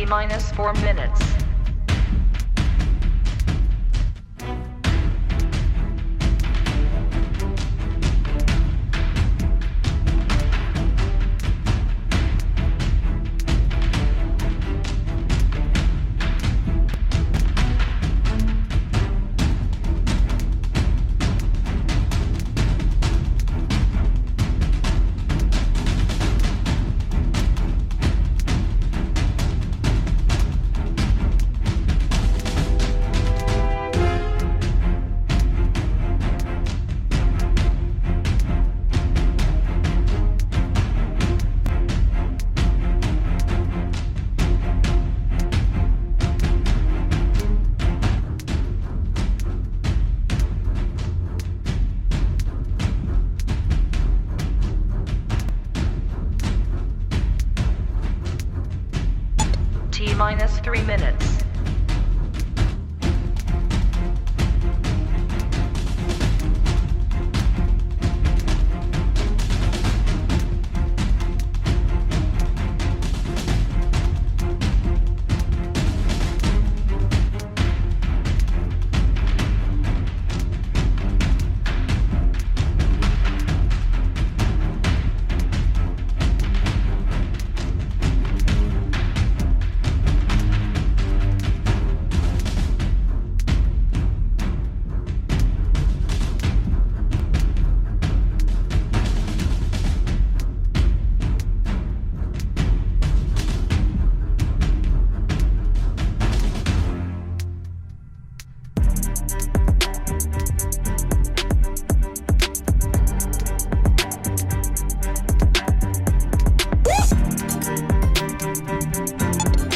T-minus 4 minutes. T-minus 3 minutes.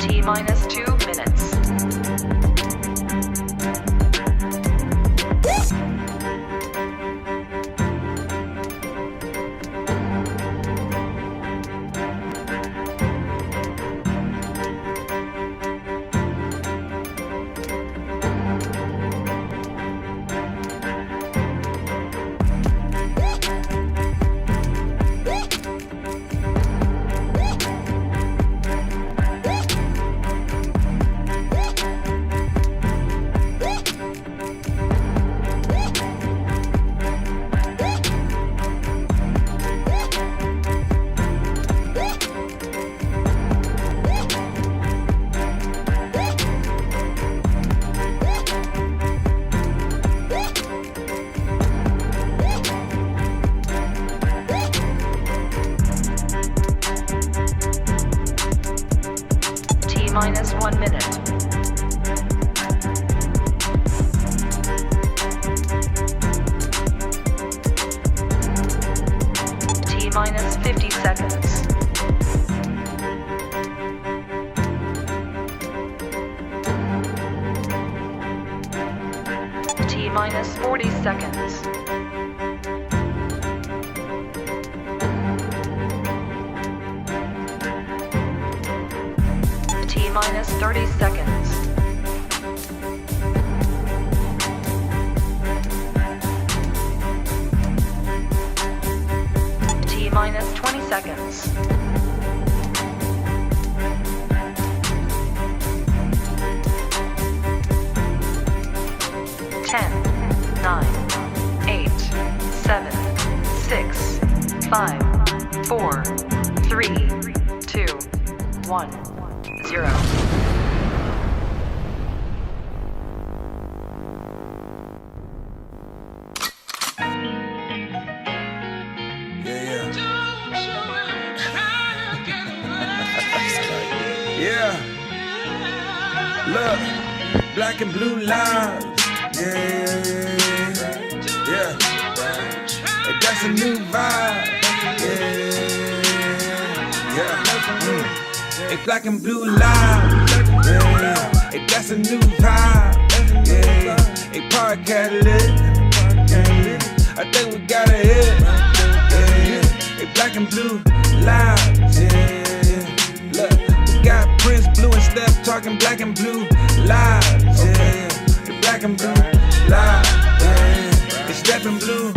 T-minus 2 minutes. T-minus 1 minute. T-minus 50 seconds. T-minus 40 seconds. T-minus 30 seconds. T-minus 20 seconds. Ten, 9, 8, 7, 6, 5, 4, 3, 2, 1. 0. Yeah. Look, black and blue lines. Yeah. Hey, that's a new vibe. Yeah. Hey, black and blue lines. Yeah. Hey, that's a new vibe. Yeah. Hey, park catalyst. I think we got a hit. Yeah. Hey, black and blue lines. Yeah. Look, we got Prince, Blue and Sgt talking black and blue lives. Yeah. Hey, black and blue lives. Yeah. It's Steppe and Blue.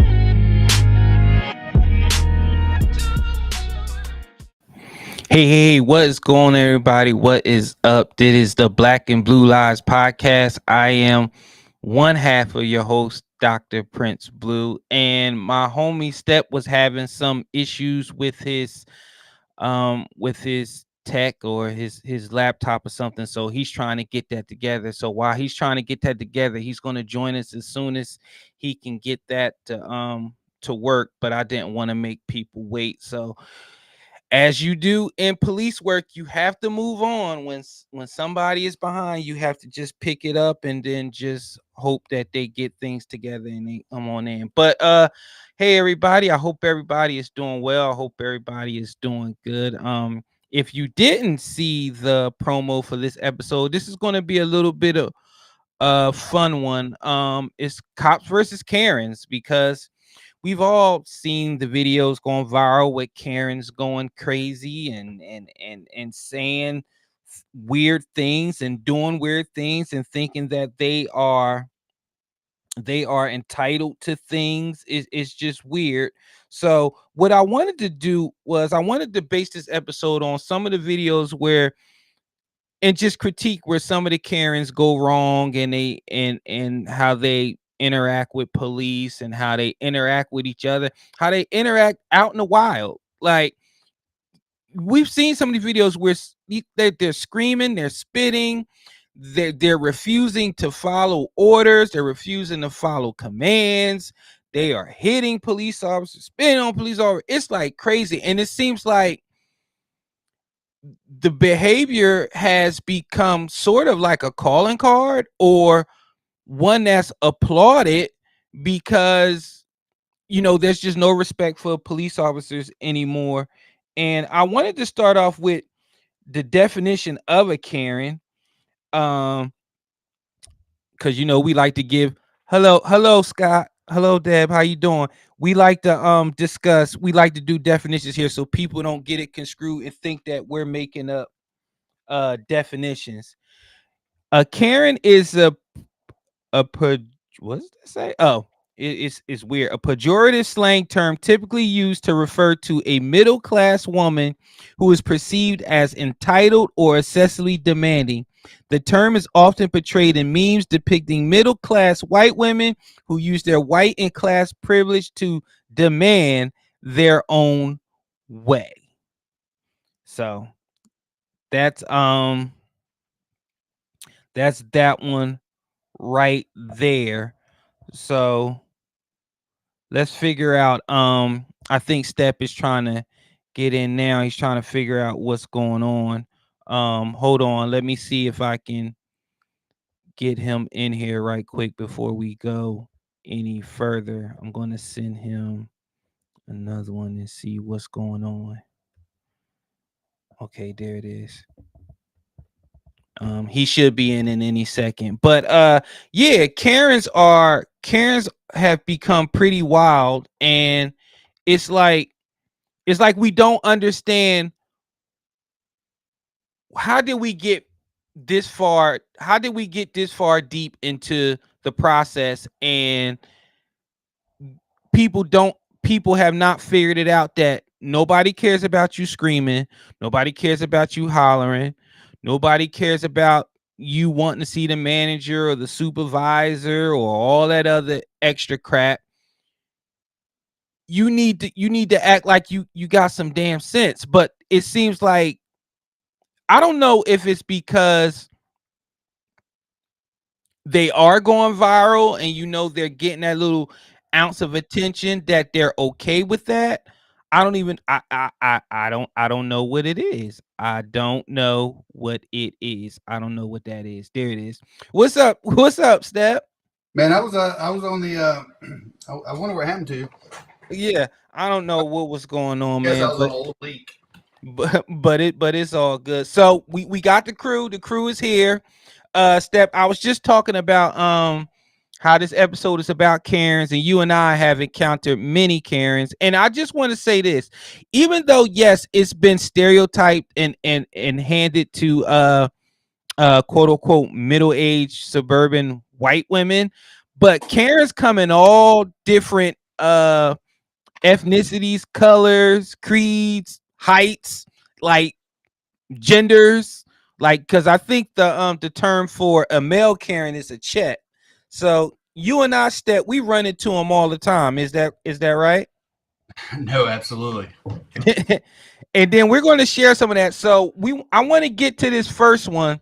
Hey, what is going on, everybody? What is up? This is the Black and Blue Lives podcast. I am one half of your host, Dr. Prince Blue, and my homie Step was having some issues with his tech or his laptop or something. So he's trying to get that together. So while he's trying to get that together, he's going to join us as soon as he can get that to work. But I didn't want to make people wait. So as you do in police work, you have to move on when somebody is behind. You have to just pick it up and then just hope that they get things together and they come on in. But hey everybody, I hope everybody is doing well. I hope everybody is doing good. If you didn't see the promo for this episode, this is going to be a little bit of a fun one. It's cops versus Karens, because we've all seen the videos going viral with Karens going crazy and saying weird things and doing weird things and thinking that they are entitled to things. It's just weird. So what I wanted to do was I wanted to base this episode on some of the videos where and just critique where some of the Karens go wrong, and they and how they interact with police and how they interact with each other, how they interact out in the wild. Like, we've seen some of these videos where they're screaming, they're spitting, they're refusing to follow orders, they're refusing to follow commands, they are hitting police officers, spitting on police officers. It's like crazy, and it seems like the behavior has become sort of like a calling card, or one that's applauded, because there's just no respect for police officers anymore. And I wanted to start off with the definition of a Karen, um because we like to give hello Scott, hello Deb, how you doing? We like to discuss, we like to do definitions here so people don't get it construed and think that we're making up definitions. A Karen is what does that say? Oh, it's weird. A pejorative slang term typically used to refer to a middle class woman who is perceived as entitled or excessively demanding. The term is often portrayed in memes depicting middle class white women who use their white and class privilege to demand their own way. So that's that one right there. So let's figure out. I think Step is trying to get in now. He's trying to figure out what's going on. Hold on. Let me see if I can get him in here right quick before we go any further. I'm going to send him another one and see what's going on. Okay, there it is. He should be in any second. But yeah, Karens have become pretty wild, and it's like we don't understand, how did we get this far? How did we get this far deep into the process, and people have not figured it out that nobody cares about you screaming, nobody cares about you hollering, nobody cares about you wanting to see the manager or the supervisor or all that other extra crap. You need to act like you got some damn sense. But it seems like, I don't know if it's because they are going viral and they're getting that little ounce of attention, that they're okay with that. I don't even I don't know what it is. I don't know what it is. I don't know what that is. There it is. What's up? What's up, Step? Man, I was on the I wonder what happened to you. Yeah, I don't know what was going on, Guess man, I was an old leak. but it's all good. So we got the crew. The crew is here. Step, I was just talking about how this episode is about Karens, and you and I have encountered many Karens. And I just want to say this: even though, yes, it's been stereotyped and handed to quote unquote middle-aged suburban white women, but Karens come in all different ethnicities, colors, creeds, heights. Like, genders, like, because I think the term for a male Karen is a Chet. So you and I, Step, we run into them all the time. Is that right? No, absolutely. And then we're going to share some of that. So I want to get to this first one.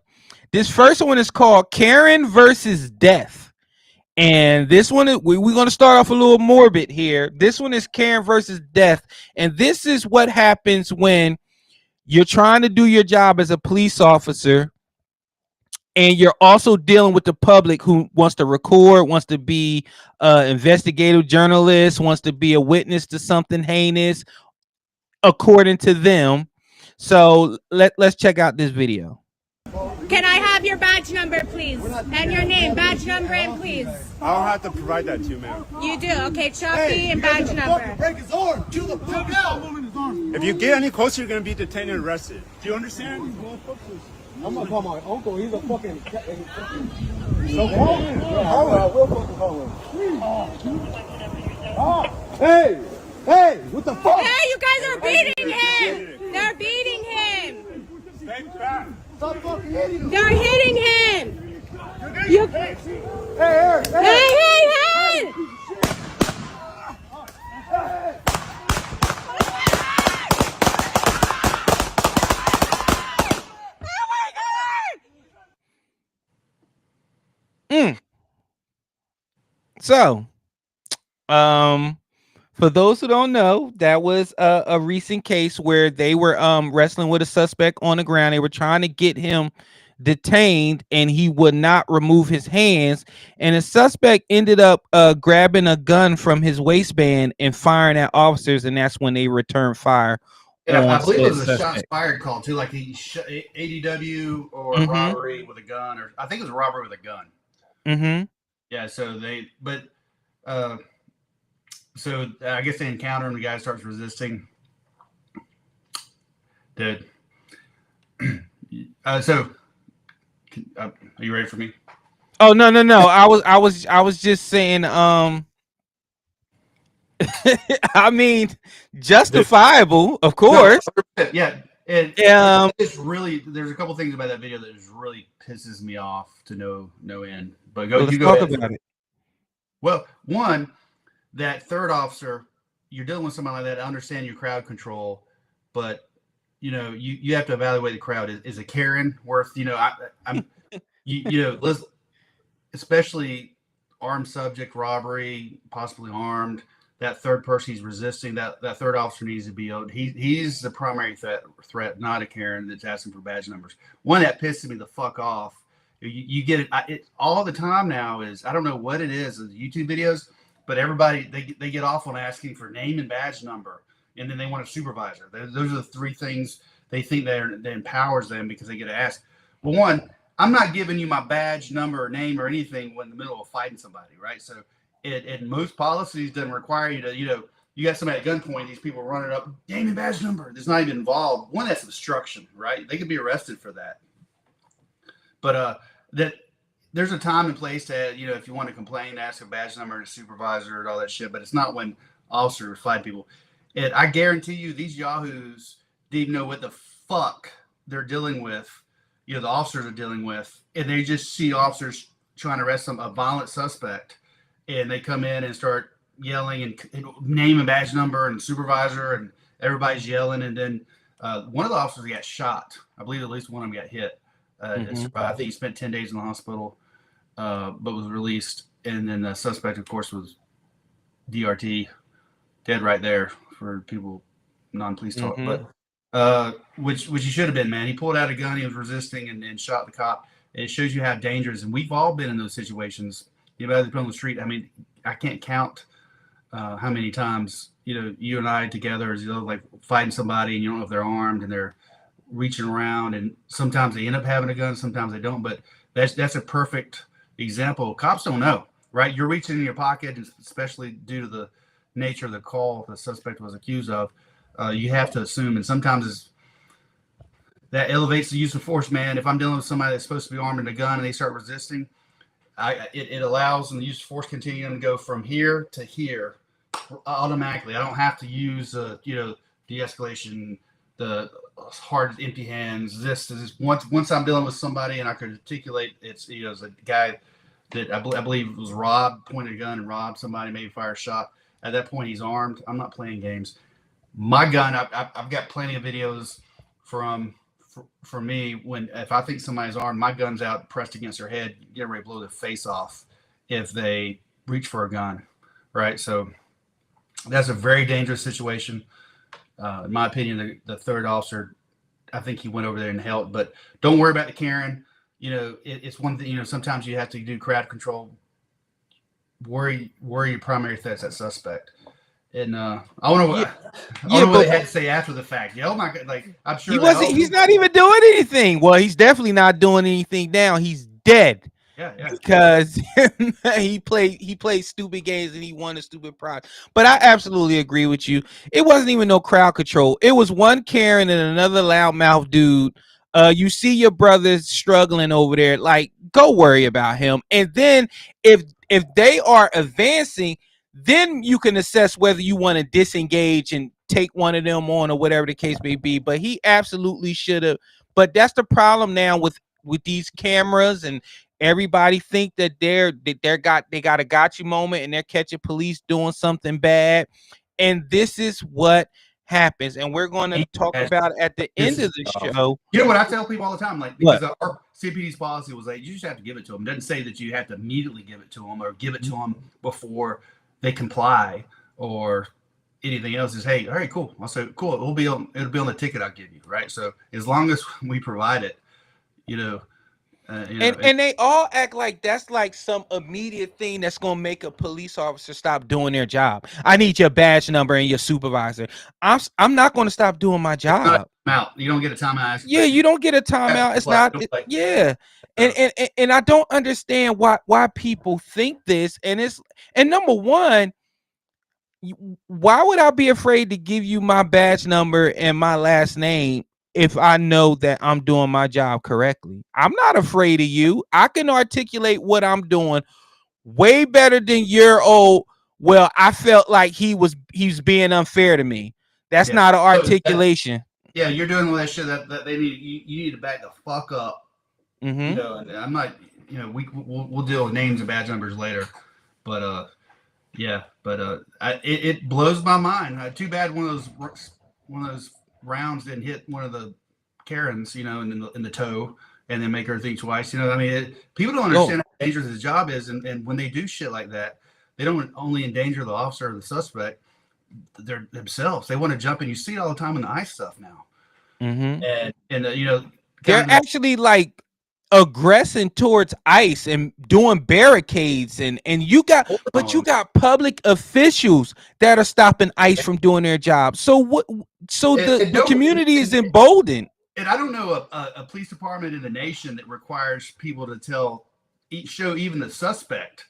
This first one is called Karen versus Death. And this one, we're going to start off a little morbid here. This one is Karen versus Death. And this is what happens when you're trying to do your job as a police officer, and you're also dealing with the public who wants to record, wants to be an investigative journalist, wants to be a witness to something heinous, according to them. So let's check out this video. Can I have your badge number, please? And your name, badge number, and please. I don't have to provide that to you, ma'am. You do? Okay, Chucky and badge number. Break his arm. Kill the fuck out. If you get any closer, you're gonna be detained and arrested. Do you understand? I'm gonna call my uncle. He's a fucking. So call him. I will fucking call him. Hey, what the fuck? Hey, you guys are beating him. They're beating him. Stay back. Stop fucking hitting him. They're hitting him. You. Hey. So, for those who don't know, that was a recent case where they were wrestling with a suspect on the ground. They were trying to get him detained, and he would not remove his hands. And the suspect ended up grabbing a gun from his waistband and firing at officers, and that's when they returned fire. Yeah, I believe it was a shots fired call too, like he ADW or robbery with a gun, or I think it was a robbery with a gun. Mm-hmm. Yeah, so so I guess they encounter him. The guy starts resisting. So, are you ready for me? Oh no! I was just saying. I mean, justifiable, of course. No, yeah. It's really, there's a couple things about that video that just really pisses me off to no end. But let's talk about it. Well, one, that third officer, you're dealing with somebody like that. I understand your crowd control, but you have to evaluate the crowd. Is a Karen worth? I'm let's, especially armed subject, robbery, possibly armed. That third person he's resisting, that third officer needs to be owed. He's the primary threat, not a Karen that's asking for badge numbers. One that pisses me the fuck off. You get it all the time now. Is I don't know what it is. The YouTube videos, but everybody they get off on asking for name and badge number, and then they want a supervisor. Those are the three things they think that empowers them because they get to ask. Well, one, I'm not giving you my badge number or name or anything when in the middle of fighting somebody, right? So. And most policies doesn't require you to, you got somebody at gunpoint, these people running up, name and badge number. That's not even involved. One, that's obstruction, right? They could be arrested for that. But that there's a time and place to, if you want to complain, ask a badge number and a supervisor and all that shit. But it's not when officers fight people. And I guarantee you, these yahoos didn't even know what the fuck they're dealing with. The officers are dealing with, and they just see officers trying to arrest a violent suspect. And they come in and start yelling and name and badge number and supervisor, and everybody's yelling. And then one of the officers got shot. I believe at least one of them got hit. I think he spent 10 days in the hospital, but was released. And then the suspect, of course, was DRT, dead right there for people non-police talk. But which he should have been, man. He pulled out a gun. He was resisting and shot the cop. It shows you how dangerous. And we've all been in those situations. Anybody that's on the street, I mean, I can't count how many times, you and I together is like fighting somebody and you don't know if they're armed and they're reaching around, and sometimes they end up having a gun, sometimes they don't. But that's a perfect example. Cops don't know, right? You're reaching in your pocket, especially due to the nature of the call the suspect was accused of. You have to assume, and sometimes that elevates the use of force, man. If I'm dealing with somebody that's supposed to be armed with a gun and they start resisting, it allows the use of force continuum to go from here to here automatically. I don't have to use de-escalation the hard empty hands. This once I'm dealing with somebody and I can articulate, it's it's a guy that I believe was robbed, pointed a gun and robbed somebody, maybe fired a shot. At that point, he's armed. I'm not playing games. My gun, I've got plenty of videos from me when if I think somebody's armed, my gun's out pressed against their head, get ready to blow their face off if they reach for a gun, right? So that's a very dangerous situation. In my opinion, the third officer, I think he went over there and helped. But don't worry about the Karen. It's one thing. Sometimes you have to do crowd control. Worry your primary threat's that suspect. And I don't know what they had to say after the fact. Oh my God! Like I'm sure he's not even doing anything. Well, he's definitely not doing anything now. He's dead. Yeah. Because he played stupid games and he won a stupid prize. But I absolutely agree with you. It wasn't even no crowd control. It was one Karen and another loudmouth dude. You see your brother struggling over there. Like, go worry about him. And then if they are advancing, then you can assess whether you want to disengage and take one of them on or whatever the case may be. But he absolutely should have. But that's the problem now with these cameras, and everybody think that they got a gotcha moment and they're catching police doing something bad. And this is what happens. And we're going to talk about it at the end of the show. You know what I tell people all the time? Like, because our CPD's policy was like, you just have to give it to them. It doesn't say that you have to immediately give it to them or give it to them before they comply or anything else. Is, hey, all right, cool. I'll say, cool. It'll be on the ticket I'll give you, right? So as long as we provide it, and they all act like that's like some immediate thing that's gonna make a police officer stop doing their job. I need your badge number and your supervisor. I'm not gonna stop doing my job. You don't get a timeout. Yeah, you don't get a timeout. It's not. Yeah, and I don't understand why people think this. And number one, why would I be afraid to give you my badge number and my last name if I know that I'm doing my job correctly? I'm not afraid of you. I can articulate what I'm doing way better than your old, well, I felt like he's being unfair to me. That's not an articulation. You're doing all that shit that they need. You need to back the fuck up. Mm-hmm. And I'm not, we'll deal with names and badge numbers later. But it blows my mind. Too bad one of those rounds didn't hit one of the Karens, in the toe, and then make her think twice. People don't understand how dangerous the job is, and when they do shit like that, they don't only endanger the officer or the suspect, they're themselves. They want to jump in. You see it all the time in the ICE stuff now, they're actually like aggressing towards ICE and doing barricades, and you got public officials that are stopping ICE from doing their job. So what? So the community is emboldened. And I don't know a police department in the nation that requires people to show even the suspect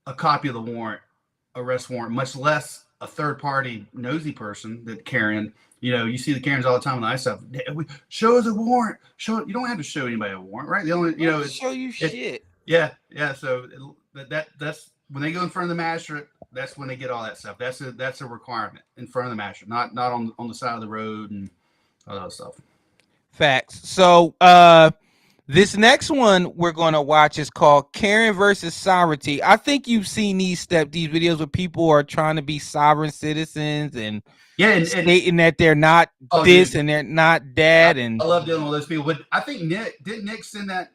a copy of the arrest warrant, much less a third party nosy person that Karen. You see the Karens all the time on the ICE stuff. Show us a warrant. You don't have to show anybody a warrant, right? The only show you shit. Yeah. So that's when they go in front of the magistrate. That's when they get all that stuff. That's a requirement in front of the magistrate, not on the side of the road and all that stuff. Facts. So this next one we're going to watch is called Karen versus Sovereignty. I think you've seen these videos where people are trying to be sovereign citizens and stating that they're not and they're not that. And I love dealing with those people. But I think Nick send that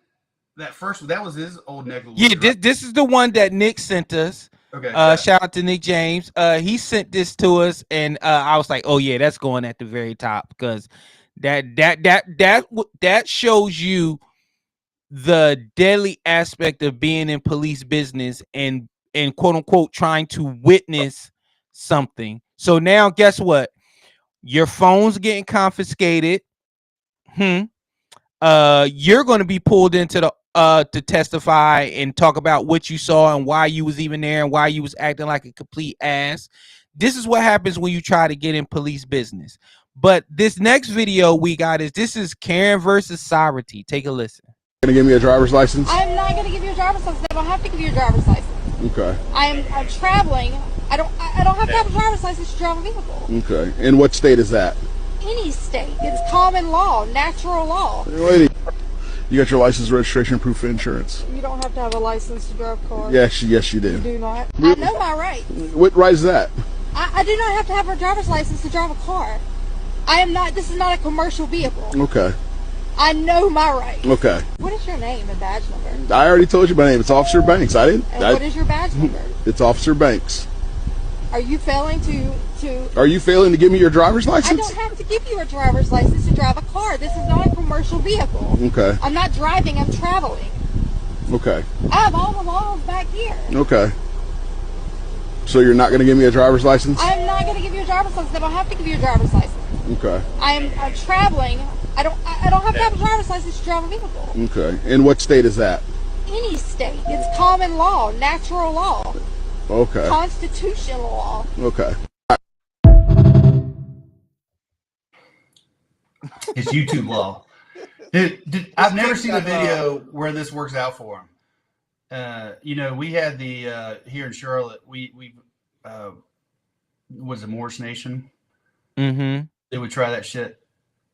first. That was his old Nick. Yeah, this is the one that Nick sent us. Okay. Shout out to Nick James. He sent this to us, and I was like, oh yeah, that's going at the very top, because that shows you the deadly aspect of being in police business and quote unquote trying to witness something. So now guess what? Your phone's getting confiscated. You're going to be pulled into the to testify and talk about what you saw and why you was even there and why you was acting like a complete ass. This is what happens when you try to get in police business. But this next video we got this is Karen versus Sovereignty. Take a listen. Gonna give me a driver's license? I'm not gonna give you a driver's license. I don't have to give you a driver's license. Okay. I'm traveling. I don't have to have a driver's license to drive a vehicle. Okay. And what state is that? any state. It's common law, natural law. Lady, you got your license, registration, proof of insurance. You don't have to have a license to drive a car. Yes, you do. You do not. I know my rights. What right is that? I do not have to have a driver's license to drive a car. I am not. This is not a commercial vehicle. Okay. I know my rights. Okay. What is your name and badge number? I already told you my name. It's Officer Banks. I didn't. And what is your badge number? It's Officer Banks. Are you failing to? Are you failing to give me your driver's I license? don't have to give you a driver's license to drive a car. This is not a commercial vehicle. Okay. I'm not driving. I'm traveling. Okay. I have all the laws back here. Okay. So you're not going to give me a driver's license? I'm not going to give you a driver's license. I don't have to give you a driver's license. Okay. I'm traveling. I don't have to have a driver's license to drive a vehicle. Okay. And what state is that? Any state. It's common law, natural law, Okay. constitutional law. Okay. It's YouTube law. I've never seen a video where this works out for him. You know, we had the here in Charlotte. We was a Morris Nation. Mm-hmm. They would try that shit,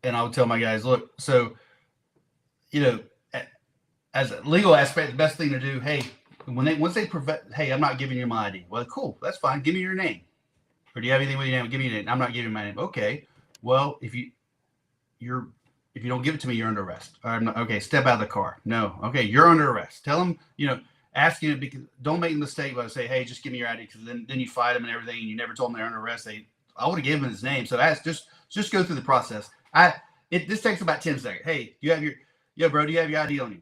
and I would tell my guys, look, so you know, as a legal aspect, the best thing to do, hey, once they prevent, hey, I'm not giving you my ID. Well, cool, that's fine. Give me your name, or do you have anything with your name? Give me your name. I'm not giving my name. Okay, well, if you don't give it to me, you're under arrest. I'm not, okay, step out of the car. No, okay, you're under arrest. Tell them, you know, ask you, because don't make a mistake by say, hey, just give me your ID, because then you fight them and everything, and you never told them they're under arrest. I would have given him his name. So just go through the process. This takes about 10 seconds. Hey, bro, do you have your ID on you?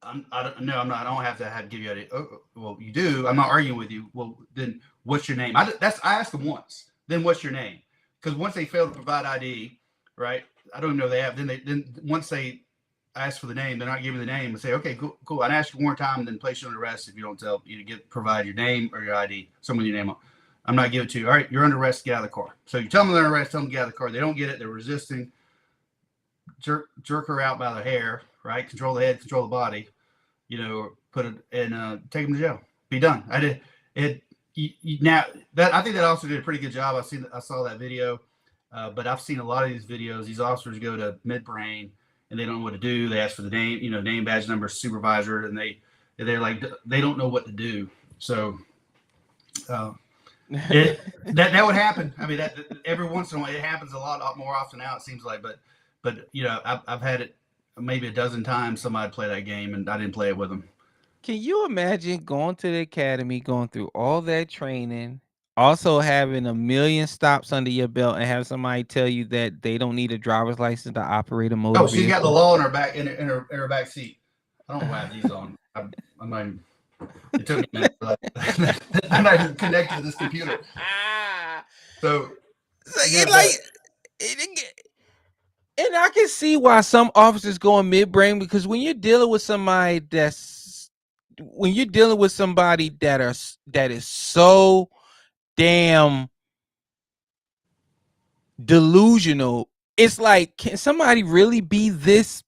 I don't have to give you ID. Oh, well, you do. I'm not arguing with you. Well, then what's your name? I asked them once. Then what's your name? Because once they fail to provide ID, right? I don't even know if they have. Then once they ask for the name, they're not giving the name and say, okay, cool. I ask you one more time, and then place you under arrest if you don't provide your name or your ID, someone your name on. I'm not giving it to you. All right, you're under arrest. Get out of the car. So you tell them they're under arrest. Tell them to get out of the car. They don't get it. They're resisting. Jerk her out by the hair. Right. Control the head. Control the body. You know, put it and take them to jail. Be done. I did it. Now that I think that officer did a pretty good job. I saw that video, but I've seen a lot of these videos. These officers go to midbrain and they don't know what to do. They ask for the name, name, badge number, supervisor, and they're like they don't know what to do. So. That would happen. I mean, that every once in a while, it happens a lot more often now. It seems like, but you know, I've had it maybe a dozen times. Somebody play that game, and I didn't play it with them. Can you imagine going to the academy, going through all that training, also having a million stops under your belt, and have somebody tell you that they don't need a driver's license to operate a motor vehicle? She's got the law in her back in her back seat. I don't know why I have these on. I'm not even. It took me a minute. I'm not even connected to this computer. So and I can see why some officers go in midbrain, because when you're dealing with somebody that is so damn delusional, it's like, can somebody really be this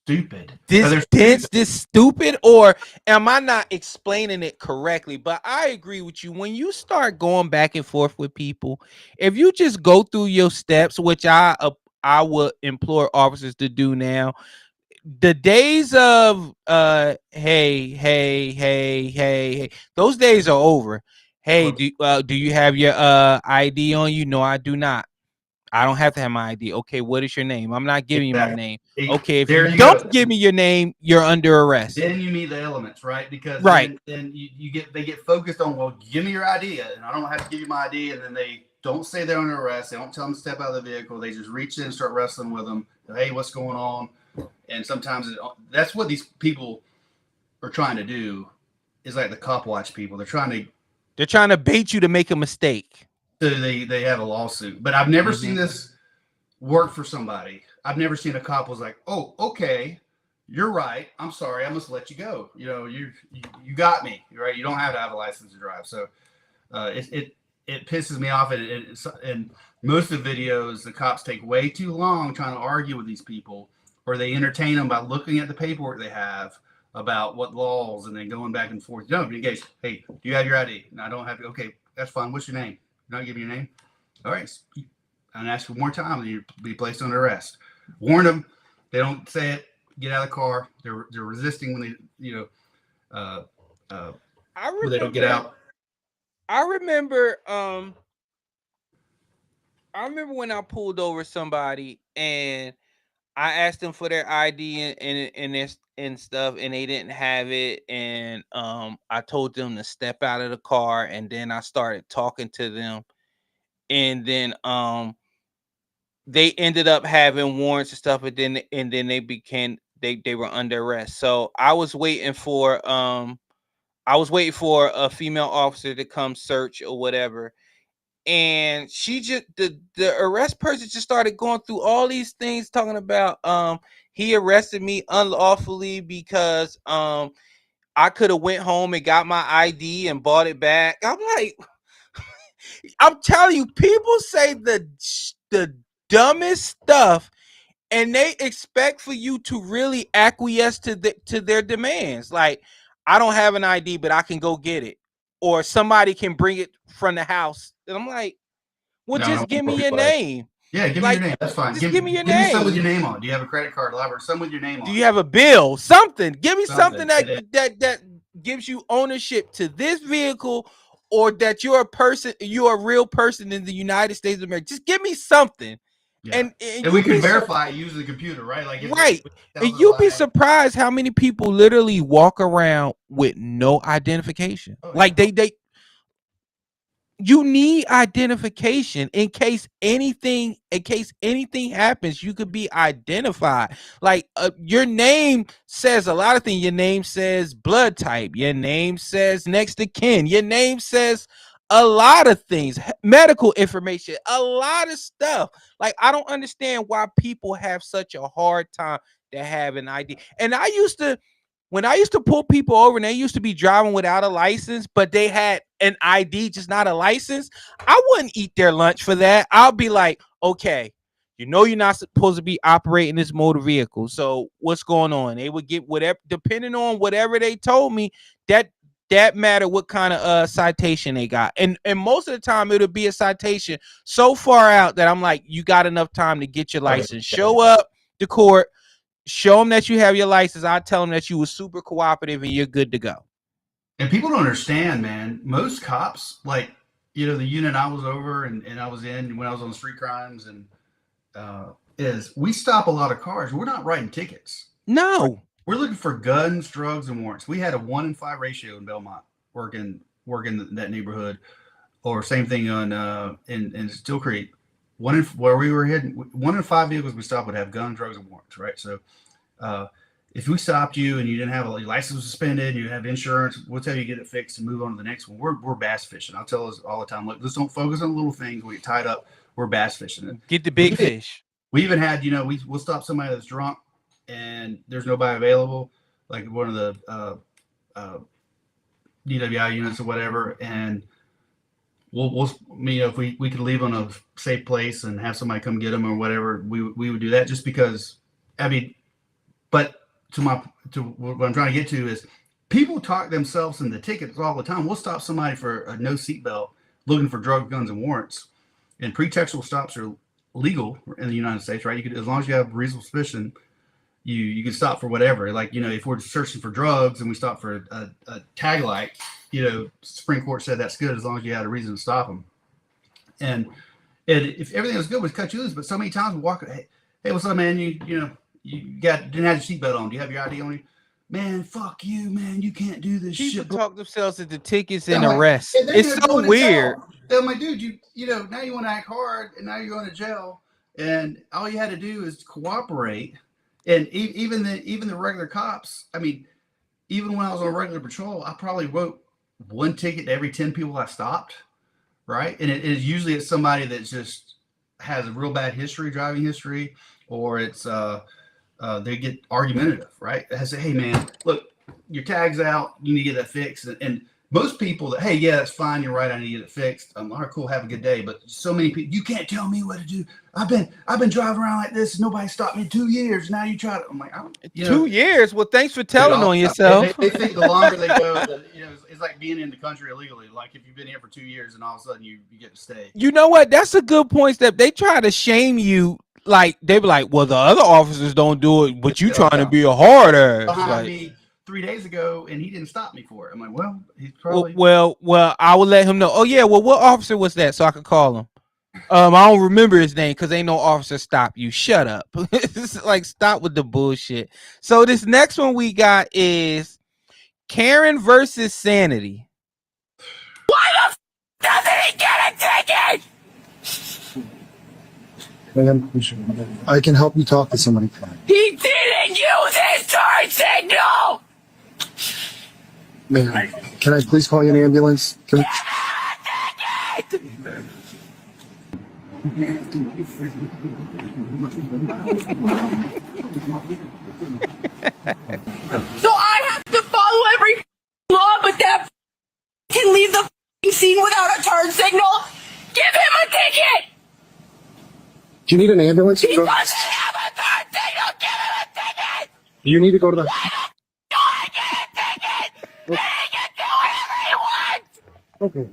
stupid, this stupid, or am I not explaining it correctly? But I agree with you. When you start going back and forth with people, if you just go through your steps, which I would implore officers to do now, the days of hey, those days are over. Hey, do you have your ID on you? No, I do not. I don't have to have my ID. Okay, what is your name? I'm not giving you my name. Okay, if you don't give me your name, you're under arrest. Then you meet the elements, right? Because right. Then they get focused on, well, give me your ID, and I don't have to give you my ID, and then they don't say they're under arrest. They don't tell them to step out of the vehicle. They just reach in and start wrestling with them. Hey, what's going on? And sometimes that's what these people are trying to do. Is like the cop watch people. They're trying to bait you to make a mistake. So they have a lawsuit. But I've never seen this work for somebody. I've never seen a cop was like, oh, okay, you're right. I'm sorry. I must let you go. You know, you got me. You're right. You don't have to have a license to drive. So it pisses me off. And most of the videos, the cops take way too long trying to argue with these people, or they entertain them by looking at the paperwork they have about what laws, and then going back and forth. No, engage. Hey, do you have your ID? No, I don't have it. Okay, that's fine. What's your name? You're not giving your name? All right. and ask for more time, and you'll be placed under arrest. Warn them. They don't say it. Get out of the car. They're resisting when they, when they don't get out. I remember when I pulled over somebody and I asked them for their ID and stuff, and they didn't have it. And I told them to step out of the car, and then I started talking to them, and then they ended up having warrants and stuff, and then they were under arrest. So I was waiting for a female officer to come search or whatever. And she just the arrest person just started going through all these things, talking about he arrested me unlawfully because I could have went home and got my ID and bought it back. I'm like, I'm telling you, people say the dumbest stuff, and they expect for you to really acquiesce to their demands. Like, I don't have an ID, but I can go get it, or somebody can bring it from the house. And I'm like, well, just give me your name. Yeah, give me your name. That's fine. Just give me your name. Give me some with your name on. Do you have a credit card, or some with your name on? Do you have a bill? Something. Give me something that gives you ownership to this vehicle, or that you're a real person in the United States of America. Just give me something. Yeah. And we can verify it using the computer, right? Like, right. And you'll be surprised how many people literally walk around with no identification. Oh, like they you need identification in case anything happens. You could be identified. Like your name says a lot of things. Your name says blood type. Your name says next of kin. Your name says a lot of things, medical information, a lot of stuff. Like, I don't understand why people have such a hard time to have an ID. And when I used to pull people over and they used to be driving without a license, but they had an ID, just not a license, I wouldn't eat their lunch for that. I'll be like, okay, you're not supposed to be operating this motor vehicle. So what's going on? They would get whatever, depending on whatever they told me, that matter what kind of citation they got. And most of the time it'll be a citation so far out that I'm like, you got enough time to get your license. Show up to court, show them that you have your license. I tell them that you were super cooperative and you're good to go. And people don't understand, man. Most cops, like, the unit I was over and I was in when I was on street crimes, and is we stop a lot of cars. We're not writing tickets. No. We're looking for guns, drugs, and warrants. We had a 1 in 5 ratio in Belmont, working that neighborhood, or same thing on in Steel Creek. Where we were hidden, 1 in 5 vehicles we stopped would have guns, drugs, and warrants. Right. So, if we stopped you and you didn't have your license was suspended, you have insurance, we'll tell you to get it fixed and move on to the next one. We're bass fishing. I'll tell us all the time. Look, just don't focus on little things. We get tied up. We're bass fishing. Get the big fish. We even had, we'll stop somebody that's drunk and there's nobody available, like one of the DWI units or whatever, and we'll if we could leave on a safe place and have somebody come get them or whatever, we would do that, just because, but to what I'm trying to get to is, people talk themselves into tickets all the time. We'll stop somebody for a no seatbelt looking for drugs, guns, and warrants, and pretextual stops are legal in the United States, right? You could, as long as you have reasonable suspicion, you can stop for whatever. Like, if we're searching for drugs and we stop for a tag light, Supreme Court said that's good as long as you had a reason to stop them. And if everything was good, we'd cut you loose. But so many times we walk, hey, what's up, man? You didn't have your seatbelt on. Do you have your ID on you? Man, fuck you, man. You can't do this shit. People talk themselves into tickets and arrests. It's so weird. I'm like, dude, now you want to act hard, and now you're going to jail, and all you had to do is cooperate. And even the regular cops, even when I was on regular patrol, I probably wrote 1 ticket to every 10 people I stopped, right? And it is usually it's somebody that just has a real bad driving history, or it's they get argumentative, right? I say, hey man, look, your tag's out, you need to get that fixed. And most people that, hey, yeah, that's fine. You're right. I need to get it fixed. All right, cool. Have a good day. But so many people, you can't tell me what to do. I've been driving around like this. Nobody stopped me in 2 years. Now you try to. I'm like, I don't. 2 years. Well, thanks for telling on yourself. They think the longer they go, it's like being in the country illegally. Like if you've been here for 2 years and all of a sudden you get to stay. You know what? That's a good point, Step. They try to shame you. Like they be like, well, the other officers don't do it, but you trying to be a hard ass. Behind me 3 days ago, and he didn't stop me for it. I'm like, well, he's probably well. I will let him know. Oh yeah, well, what officer was that, so I could call him? I don't remember his name because ain't no officer stop you. Shut up. It's like stop with the bullshit. So this next one we got is Karen versus Sanity. Why the f doesn't he get a ticket? Ma'am, I can help you talk to somebody. He didn't use his turn signal. Ma'am, can I please call you an ambulance? Can So I have to follow every law, but that can leave the scene without a turn signal? Give him a ticket! Do you need an ambulance? He doesn't have a turn signal! Give him a ticket! You need to go to the... Let him go and get a ticket! He can do whatever he wants! Okay.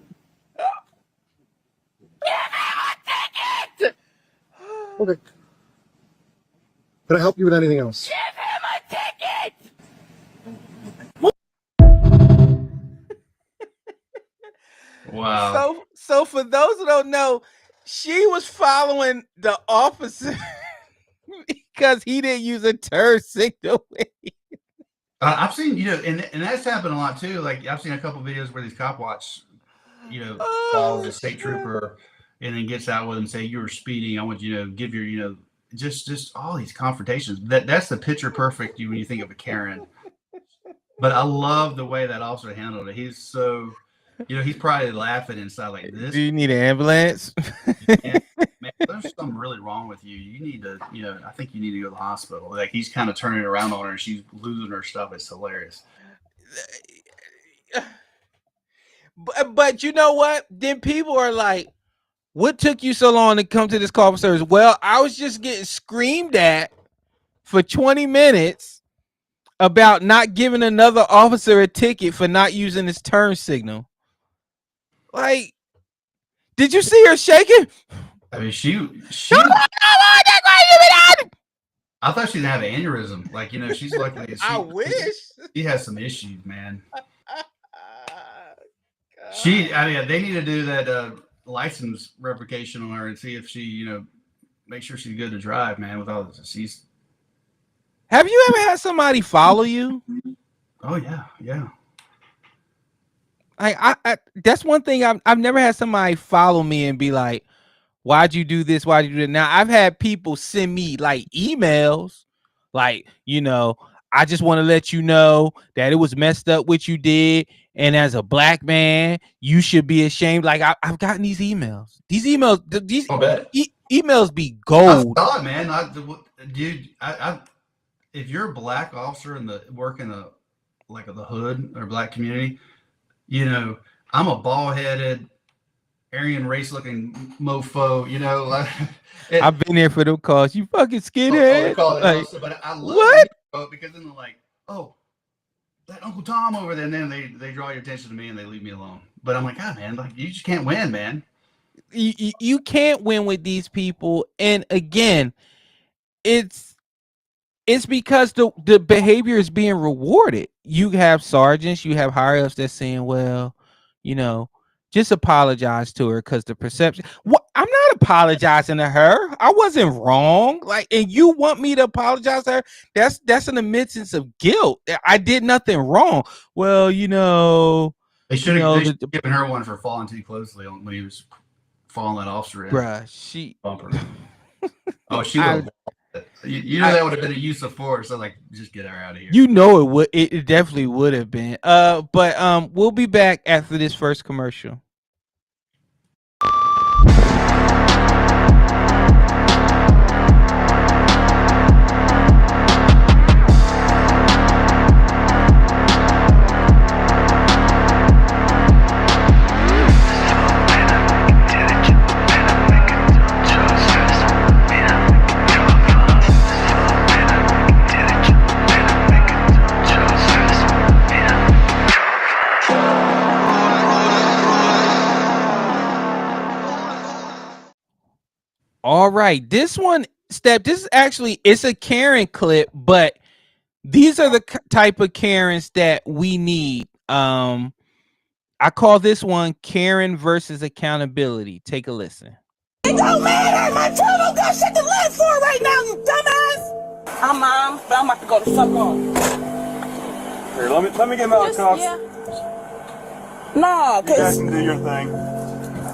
Give him a ticket! Okay. Can I help you with anything else? Give him a ticket! wow. So for those who don't know, she was following the officer because he didn't use a turn signal. I've seen, and that's happened a lot too. Like I've seen a couple videos where these cop watch, follows a state trooper and then gets out with him, say you were speeding. I want you to give your, just all these confrontations. That's the picture perfect when you think of a Karen. But I love the way that officer handled it. He's so, he's probably laughing inside like this. Do you need an ambulance? Man, there's something really wrong with you. You need to, I think you need to go to the hospital. Like he's kind of turning around on her and she's losing her stuff. It's hilarious. But you know what? Then people are like, what took you so long to come to this call for service? Well, I was just getting screamed at for 20 minutes about not giving another officer a ticket for not using his turn signal. Like, did you see her shaking? I mean, she I thought she'd have an aneurysm. Like, she's lucky. I wish. She has some issues, man. They need to do that license revocation on her and see if she, make sure she's good to drive, man, with all this. Have you ever had somebody follow you? Oh, yeah. Yeah. I that's one thing I've never had somebody follow me and be like, why'd you do this? Why'd you do that? Now I've had people send me like emails, like, I just want to let you know that it was messed up what you did. And as a black man, you should be ashamed. Like I've gotten these emails. These emails be gold. I saw it, man. Dude, if you're a black officer in the hood or black community, I'm a bald-headed, Aryan race-looking mofo. I've been there for them calls. You fucking skinhead. But I love it because then they're like, oh, that Uncle Tom over there, and then they draw your attention to me and they leave me alone. But I'm like, God, man, like you just can't win, man. You can't win with these people, and again, it's because the behavior is being rewarded. You have sergeants, you have higher ups that's saying, well, just apologize to her because the perception. What? I'm not apologizing to her. I wasn't wrong. Like, and you want me to apologize to her? That's an admittance of guilt. I did nothing wrong. Well, they should have given her one for falling too closely when he was following that officer in. Bruh, she bumper. Oh, she would. That would have been a use of force. So like, just get her out of here. It would. It definitely would have been. But we'll be back after this first commercial. right. This one, Step, this is actually, it's a Karen clip, but these are the type of Karens that we need. I call this one Karen versus accountability. Take a listen. It don't matter. My child don't got shit to live for right now, you dumbass. I'm mom, but I'm about to go to fuck off. Here, let me get my cuffs. Yeah. Nah, You guys cause can do your thing.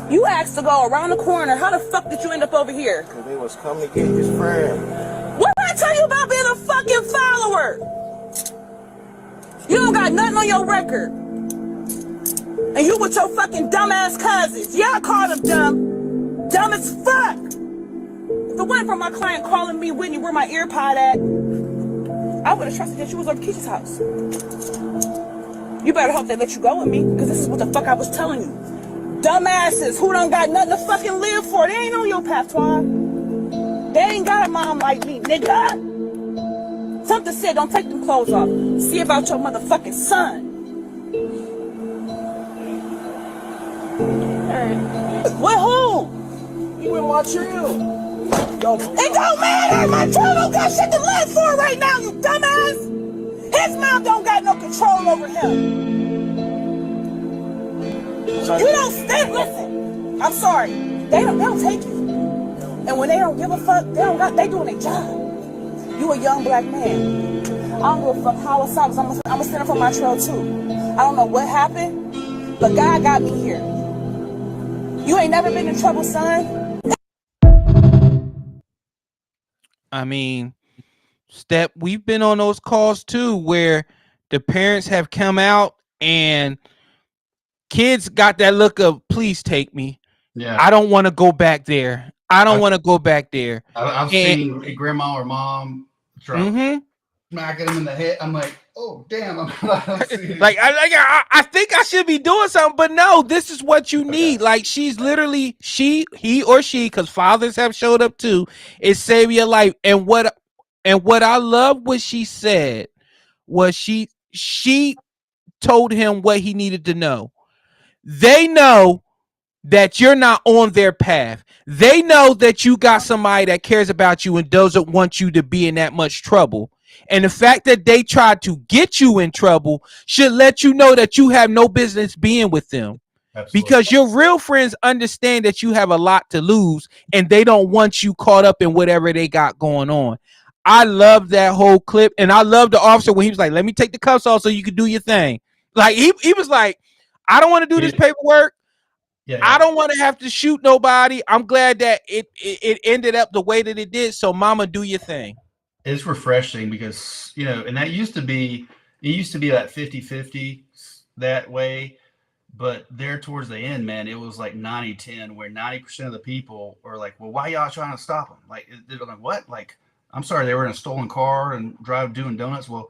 you asked to go around the corner. How the fuck did you end up over here? Cause they was coming to get his friend. What did I tell you about being a fucking follower? You don't got nothing on your record. And you with your fucking dumbass cousins. Yeah, I called them dumb. Dumb as fuck. If it wasn't for my client calling me, Whitney, where my earpod at, I would have trusted that you was over Keisha's house. You better hope they let you go with me, because this is what the fuck I was telling you. Dumbasses who don't got nothing to fucking live for. They ain't on your patois. They ain't got a mom like me, nigga. Something said don't take them clothes off. See about your motherfucking son. Hey, With who? you with my child. Yo, It don't matter. My child don't got shit to live for right now, you dumbass. His mom don't got no control over him. You don't stand. Listen, I'm sorry. They don't take you. And when they don't give a fuck, they doing their job. You a young black man. I don't give a fuck how it sounds. I'm a stand up for my trail too. I don't know what happened, but God got me here. You ain't never been in trouble, son. I mean, Step, we've been on those calls too, where the parents have come out and kids got that look of, please take me. Yeah. I don't want to go back there. I don't want to go back there. I've seen a grandma or mom smacking him in the head. I'm like, oh damn! I'm like I think I should be doing something, but no, this is what you need. Like she's literally he or she, because fathers have showed up too, is saving your life. And what I love what she said was she told him what he needed to know. They know that you're not on their path. They know that you got somebody that cares about you and doesn't want you to be in that much trouble. And the fact that they tried to get you in trouble should let you know that you have no business being with them. Absolutely. Because your real friends understand that you have a lot to lose and they don't want you caught up in whatever they got going on. I love that whole clip. And I love the officer when he was like, let me take the cuffs off so you can do your thing. Like he was like, I don't want to do this paperwork. Yeah. I don't want to have to shoot nobody. I'm glad that it ended up the way that it did. So mama, do your thing. It's refreshing because, and that used to be that 50-50 that way. But there towards the end, man, it was like 90-10, where 90% of the people are like, well, why y'all trying to stop them? Like, they're like, what? Like, I'm sorry, they were in a stolen car and doing donuts. Well,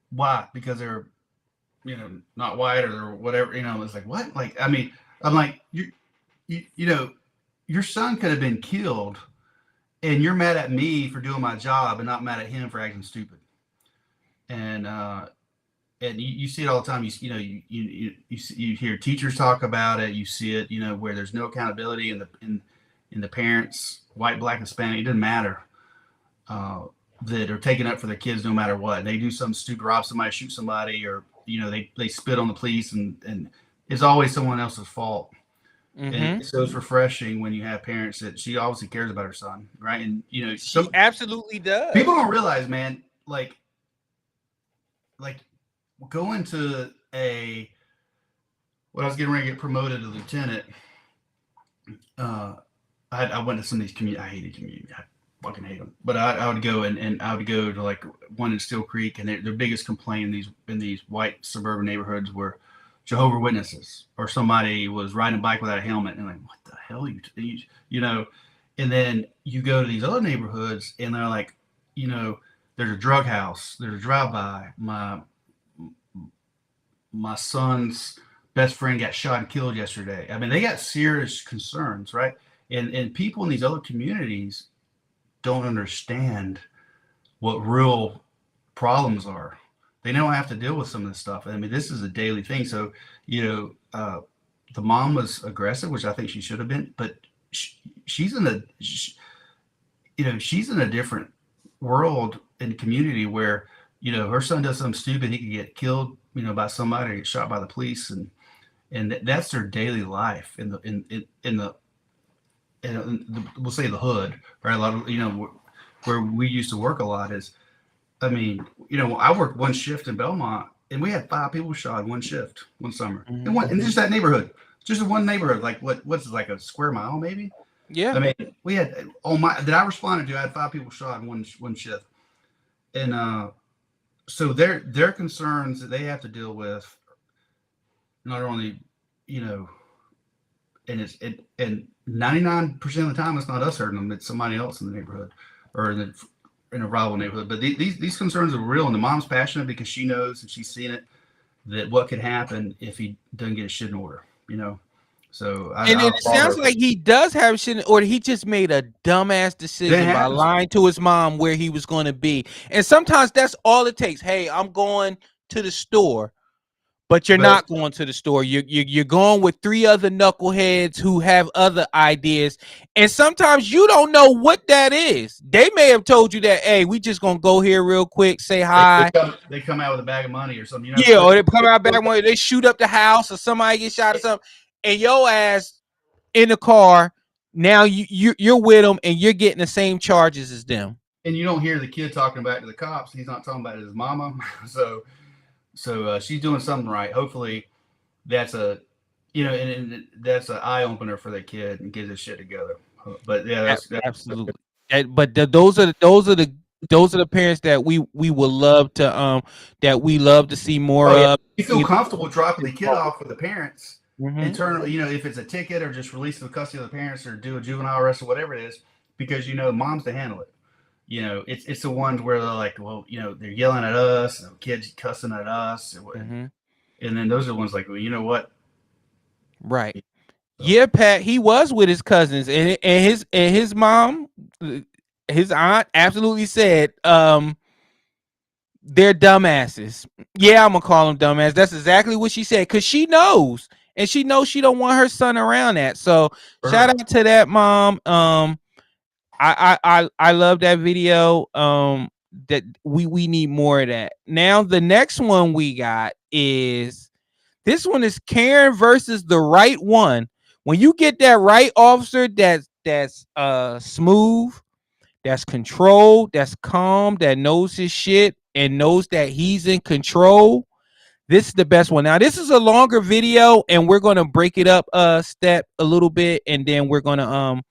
why? Because they're, not white or whatever, it's like, what? Like, I mean, I'm like, your son could have been killed and you're mad at me for doing my job and not mad at him for acting stupid. And you see it all the time. You hear teachers talk about it. You see it, where there's no accountability in the parents, white, black, Hispanic, it doesn't matter, that are taking up for their kids no matter what. They do something stupid, rob somebody, shoot somebody, or, they spit on the police and it's always someone else's fault. Mm-hmm. And so it's refreshing when you have parents that she obviously cares about her son, right? And she absolutely does. People don't realize, man, like going to when I was getting ready to get promoted to lieutenant, I went to some of these communities. I hated communities. I fucking hate them. But I would go and I would go to like one in Steel Creek, and their biggest complaint in these white suburban neighborhoods were Jehovah's Witnesses, or somebody was riding a bike without a helmet, and like, what the hell, you and then you go to these other neighborhoods, and they're like, there's a drug house, there's a drive-by. My son's best friend got shot and killed yesterday. I mean, they got serious concerns, right? And people in these other communities don't understand what real problems are. They don't have to deal with some of this stuff. I mean, this is a daily thing. So, the mom was aggressive, which I think she should have been, but she's in a, she's in a different world and community where, her son does something stupid, he could get killed, by somebody, or get shot by the police, and that's their daily life in the we'll say the hood, right? A lot of, where we used to work a lot is, I worked one shift in Belmont, and we had 5 people shot in one shift one summer, and just that neighborhood, just one neighborhood, like what's like a square mile maybe. Yeah. We had that I responded to. I had 5 people shot in one shift, and so their concerns that they have to deal with, not only, and 99% of the time it's not us hurting them, it's somebody else in the neighborhood or in a rival neighborhood. But these concerns are real, and the mom's passionate because she knows and she's seen it, that what could happen if he doesn't get his shit in order, So it sounds like he does have shit, or he just made a dumbass decision by lying to his mom where he was going to be. And sometimes that's all it takes. Hey, I'm going to the store, but you're not going to the store. You're going with 3 other knuckleheads who have other ideas, and sometimes you don't know what that is. They may have told you that, hey, we just gonna go here real quick, say hi. They come out with a bag of money or something. Yeah, or they come out with a bag of money. They shoot up the house, or somebody gets shot or something, and your ass in the car. Now you're with them, and you're getting the same charges as them. And you don't hear the kid talking back to the cops. He's not talking about his mama. So she's doing something right. Hopefully, that's a, and that's an eye opener for the kid and get his shit together. But yeah, that's absolutely. But those are the parents that we would love to see more of. You feel comfortable dropping the kid off with the parents, and turn, if it's a ticket or just release the custody of the parents or do a juvenile arrest or whatever it is, because mom's to handle it. It's the ones where they're like, well, they're yelling at us, and the kids cussing at us, and then those are the ones like, well, you know what? Right. So. Yeah, Pat, he was with his cousins, and his mom, his aunt, absolutely said, they're dumbasses. Yeah, I'm gonna call them dumbass. That's exactly what she said, because she knows, and she knows she don't want her son around that. So shout out to that mom. I love that video. That we need more of that. Now the next one we got is, this one is Karen versus the right one. When you get that right officer that's smooth, that's controlled, that's calm, that knows his shit and knows that he's in control, this is the best one. Now this is a longer video, and we're gonna break it up step a little bit, and then we're gonna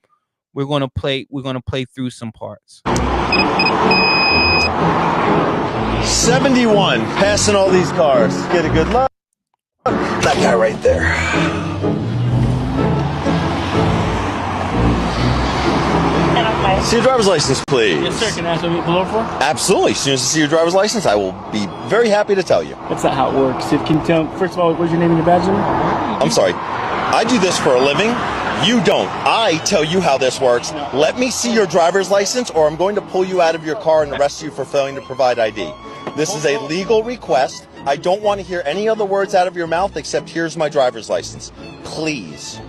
play through some parts. 71, passing all these cars. Get a good look. That guy right there. See your driver's license, please. Yes, sir. Can I ask what you pull over for? Absolutely. As soon as I see your driver's license, I will be very happy to tell you. That's not how it works. Can you tell, first of all, what's your name and your badge number? I'm sorry. I do this for a living. You don't. I tell you how this works. Let me see your driver's license, or I'm going to pull you out of your car and arrest you for failing to provide ID. This is a legal request. I don't want to hear any other words out of your mouth except here's my driver's license. Please.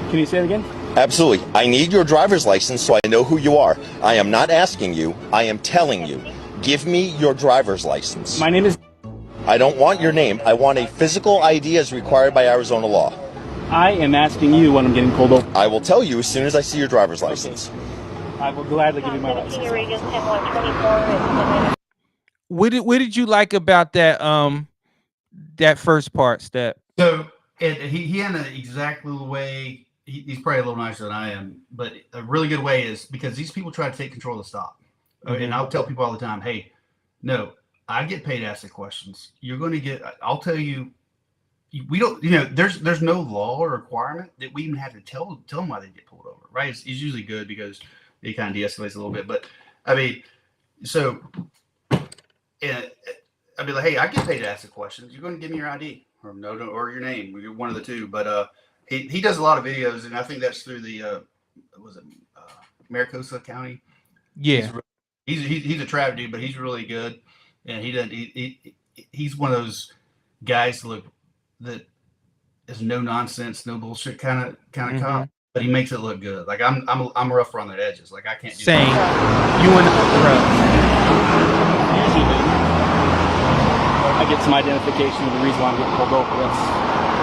Can you say it again? Absolutely. I need your driver's license so I know who you are. I am not asking you. I am telling you. Give me your driver's license. My name is... I don't want your name. I want a physical ID as required by Arizona law. I am asking you when I'm getting pulled over. I will tell you as soon as I see your driver's license. I will gladly give you my license. What did you like about that that first part, Step? So he handled it exactly the way he's probably a little nicer than I am, but a really good way is because these people try to take control of the stop. And I'll tell people all the time, hey, no, I get paid to ask the questions. You're going to get, I'll tell you, we don't, there's no law or requirement that we even have to tell them why they get pulled over, right? It's usually good because it kind of de-escalates a little bit. But I mean, so I'd be like, hey, I get paid to ask the questions. You're going to give me your ID or no, or your name, one of the two. But he does a lot of videos, and I think that's through the Maricopa County. Yeah, he's a trap dude, but he's really good, and he's one of those guys that is no nonsense, no bullshit kind of Mm-hmm. cop, but he makes it look good. Like I'm rough around the edges. Like I can't do Same. that. You and rough. Usually, I get some identification of the reason why I'm getting pulled over. That's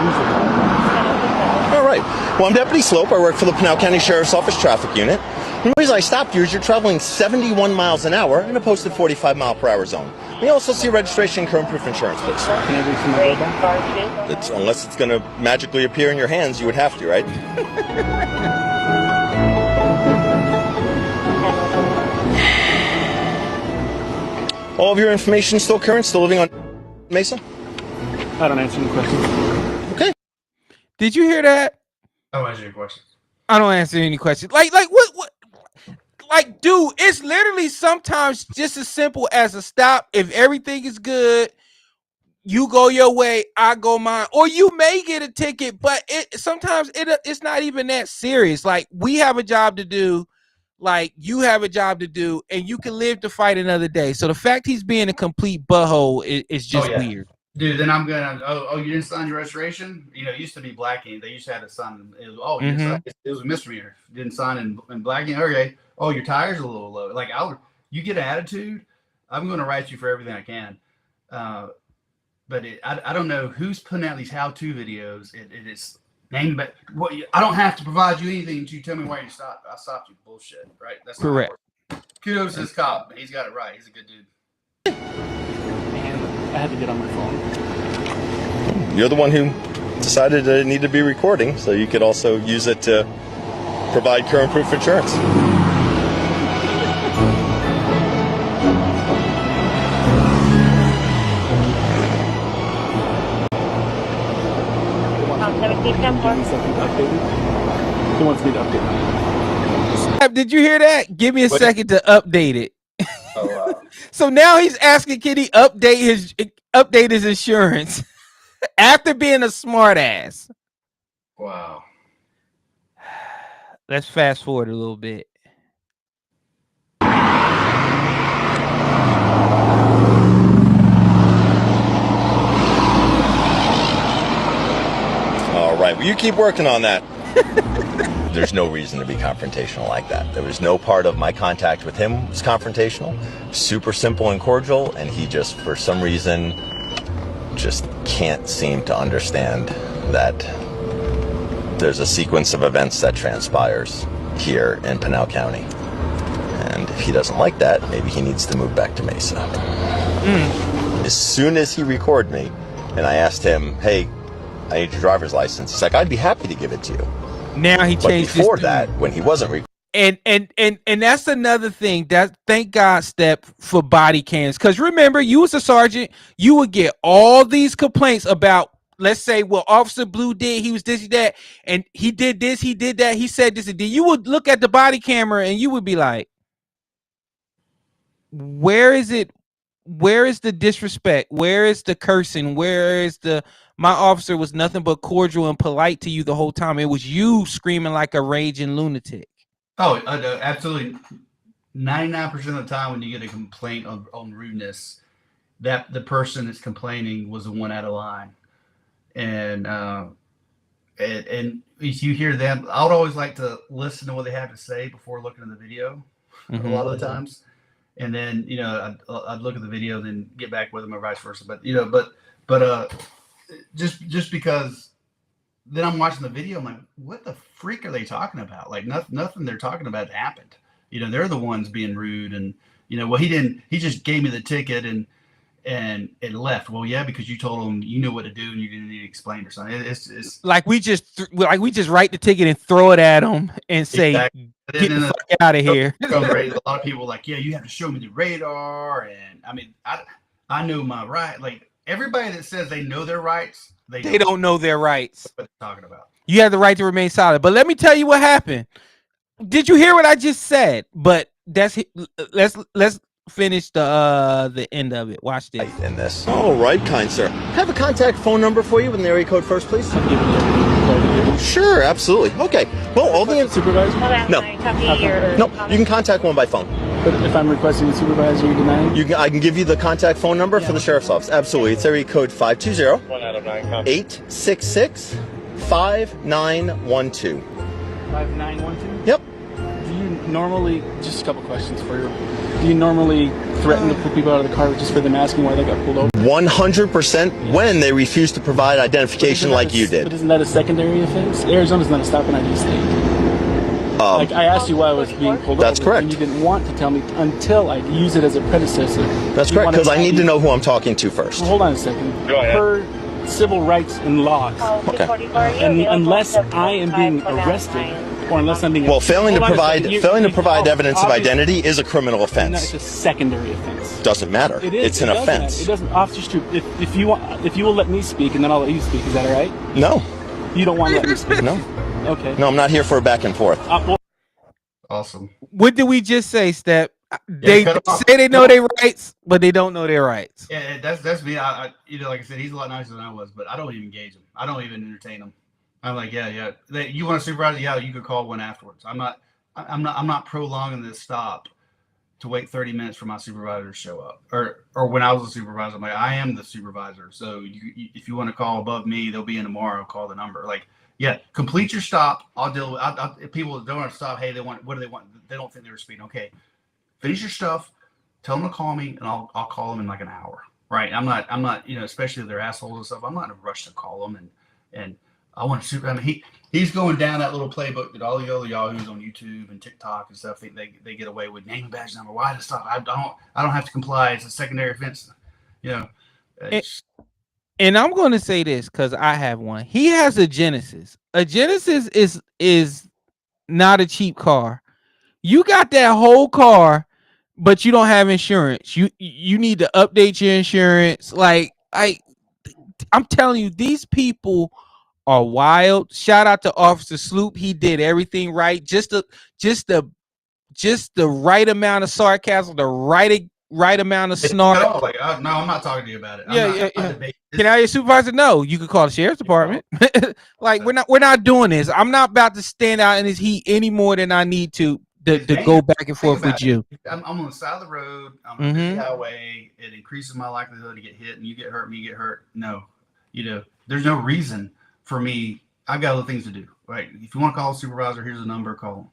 usually how it works. All right. Well, I'm Deputy Slope. I work for the Pinal County Sheriff's Office Traffic Unit. And the reason I stopped you is you're traveling 71 miles an hour in a posted 45-mile-per-hour zone. We also see registration and current proof insurance, please. Can I reach my doorbell? Unless it's going to magically appear in your hands, you would have to, right? All of your information still current, still living on Mesa? I don't answer any questions. Okay. Did you hear that? I don't answer your questions. I don't answer any questions. Like what? Like, dude, it's literally sometimes just as simple as a stop. If everything is good, you go your way, I go mine, or you may get a ticket, but sometimes it's not even that serious. Like, we have a job to do, like you have a job to do, and you can live to fight another day. So the fact he's being a complete butthole is just weird. Dude, then I'm gonna. You didn't sign your registration. You know, it used to be blacking. They used to have to sign. It was, you didn't sign, it was a misdemeanor. Didn't sign in blacking. Okay. Oh, your tires are a little low. Like you get an attitude, I'm gonna write you for everything I can. But I don't know who's putting out these how-to videos. It is named, but I don't have to provide you anything to tell me why you stopped. I stopped you. Bullshit, right? That's correct. Kudos to this cop. He's got it right. He's a good dude. And I had to get on my phone. You're the one who decided that it needed to be recording, so you could also use it to provide current proof insurance. He wants me to update. Did you hear that? Give me a second to update it. Oh, wow. So now he's asking, can he update his insurance after being a smart ass? Wow. Let's fast forward a little bit. All right, well, you keep working on that. There's no reason to be confrontational like that. There was no part of my contact with him was confrontational. Super simple and cordial, and he just, for some reason, just can't seem to understand that there's a sequence of events that transpires here in Pinal County. And if he doesn't like that, maybe he needs to move back to Mesa. As soon as he recorded me, and I asked him, hey, I need your driver's license, he's like, I'd be happy to give it to you. Now he changed before that, when he wasn't recording. And that's another thing. That thank God, Step, for body cams. Because remember, you was a sergeant, you would get all these complaints about, let's say, well, Officer Blue did, he was this, that, and he did this, he did that, he said this, and then you would look at the body camera and you would be like, where is it? Where is the disrespect? Where is the cursing? Where is my officer was nothing but cordial and polite to you the whole time. It was you screaming like a raging lunatic. Oh, absolutely. 99% of the time when you get a complaint on rudeness, that the person that's complaining was the one out of line. And if you hear them, I would always like to listen to what they have to say before looking at the video a lot of the times. And then, I'd look at the video, then get back with them or vice versa. But, just because then I'm watching the video, I'm like, what the freak are they talking about? Like nothing they're talking about happened. They're the ones being rude. And, well, he just gave me the ticket and left. Well, yeah, because you told him you knew what to do and you didn't need to explain or something. It's like we just write the ticket and throw it at him and say, exactly. Get the fuck out of here. A lot of people are like, yeah, you have to show me the radar. And I mean, I know my right. Like everybody that says they know their rights, they don't know their rights. What they're talking about. You have the right to remain silent. But let me tell you what happened. Did you hear what I just said? But let's finish the end of it. Watch this. In this. All right, kind sir. Have a contact phone number for you with an area code first, please. Sure, absolutely. Okay. Well, all the supervisor. No, you can contact one by phone. But if I'm requesting a supervisor, you're denying? I can give you the contact phone number for the sheriff's office. Absolutely. It's area code 520 866 5912. 5912? Yep. Do you normally, just a couple questions for you, do you normally threaten to put people out of the car just for them asking why they got pulled over? 100% when they refuse to provide identification like you did. But isn't that a secondary offense? Arizona's not a stop and ID state. Like I asked you why I was being pulled over. That's correct. And you didn't want to tell me until I use it as a predecessor. That's correct, because I need to know who I'm talking to first. Well, hold on a second. Go ahead. Per civil rights and laws. Okay. And unless I am being arrested, or unless I'm being failing to provide evidence of identity is a criminal It's offense. a secondary offense. Doesn't matter. It is. It's an offense. It doesn't. Officer Stroop, if you will let me speak, and then I'll let you speak. Is that all right? No. You don't want to let me speak? No. Okay. No, I'm not here for a back and forth. Awesome. What did we just say, Step? They say they know their rights, but they don't know their rights. Yeah, that's me. I like I said, he's a lot nicer than I was, but I don't even engage him. I don't even entertain him. I'm like, yeah. You want a supervisor? Yeah, you could call one afterwards. I'm not prolonging this stop to wait 30 minutes for my supervisor to show up. Or when I was a supervisor, I'm like, I am the supervisor. So if you want to call above me, they'll be in tomorrow. Call the number. Like, yeah, complete your stop. I'll deal with. If people don't want to stop, hey, what do they want? They don't think they were speeding. Okay, finish your stuff. Tell them to call me, and I'll call them in like an hour. Right? I'm not. Especially if they're assholes and stuff. I'm not in a rush to call them. And I want to super. I mean, he's going down that little playbook that all the other yahoos on YouTube and TikTok and stuff think they get away with. Name and badge number. Why to stop? I don't have to comply. It's a secondary offense. And I'm going to say this because I have one. He has a Genesis. A Genesis is not a cheap car. You got that whole car, but you don't have insurance. You need to update your insurance. Like I'm telling you, these people are wild. Shout out to Officer Sloop. He did everything right. Just the right amount of sarcasm, the right amount of snark. No, I'm not talking to you about it. Yeah. Can I your supervisor? No, you could call the sheriff's department. Like we're not doing this. I'm not about to stand out in this heat any more than I need to go back and forth with you. I'm on the side of the road. I'm on a busy highway. It increases my likelihood to get hit, and you get hurt, me get hurt. No, there's no reason for me. I've got other things to do. Right? If you want to call a supervisor, here's a number. Call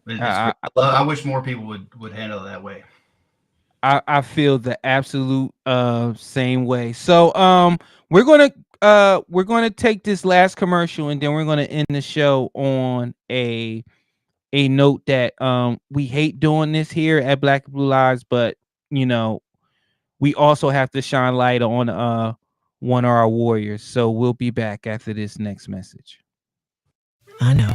them. I wish more people would handle it that way. I feel the absolute same way. So we're gonna take this last commercial, and then we're gonna end the show on a note that we hate doing this here at Black and Blue Lives, but we also have to shine light on one of our warriors. So we'll be back after this next message. I know.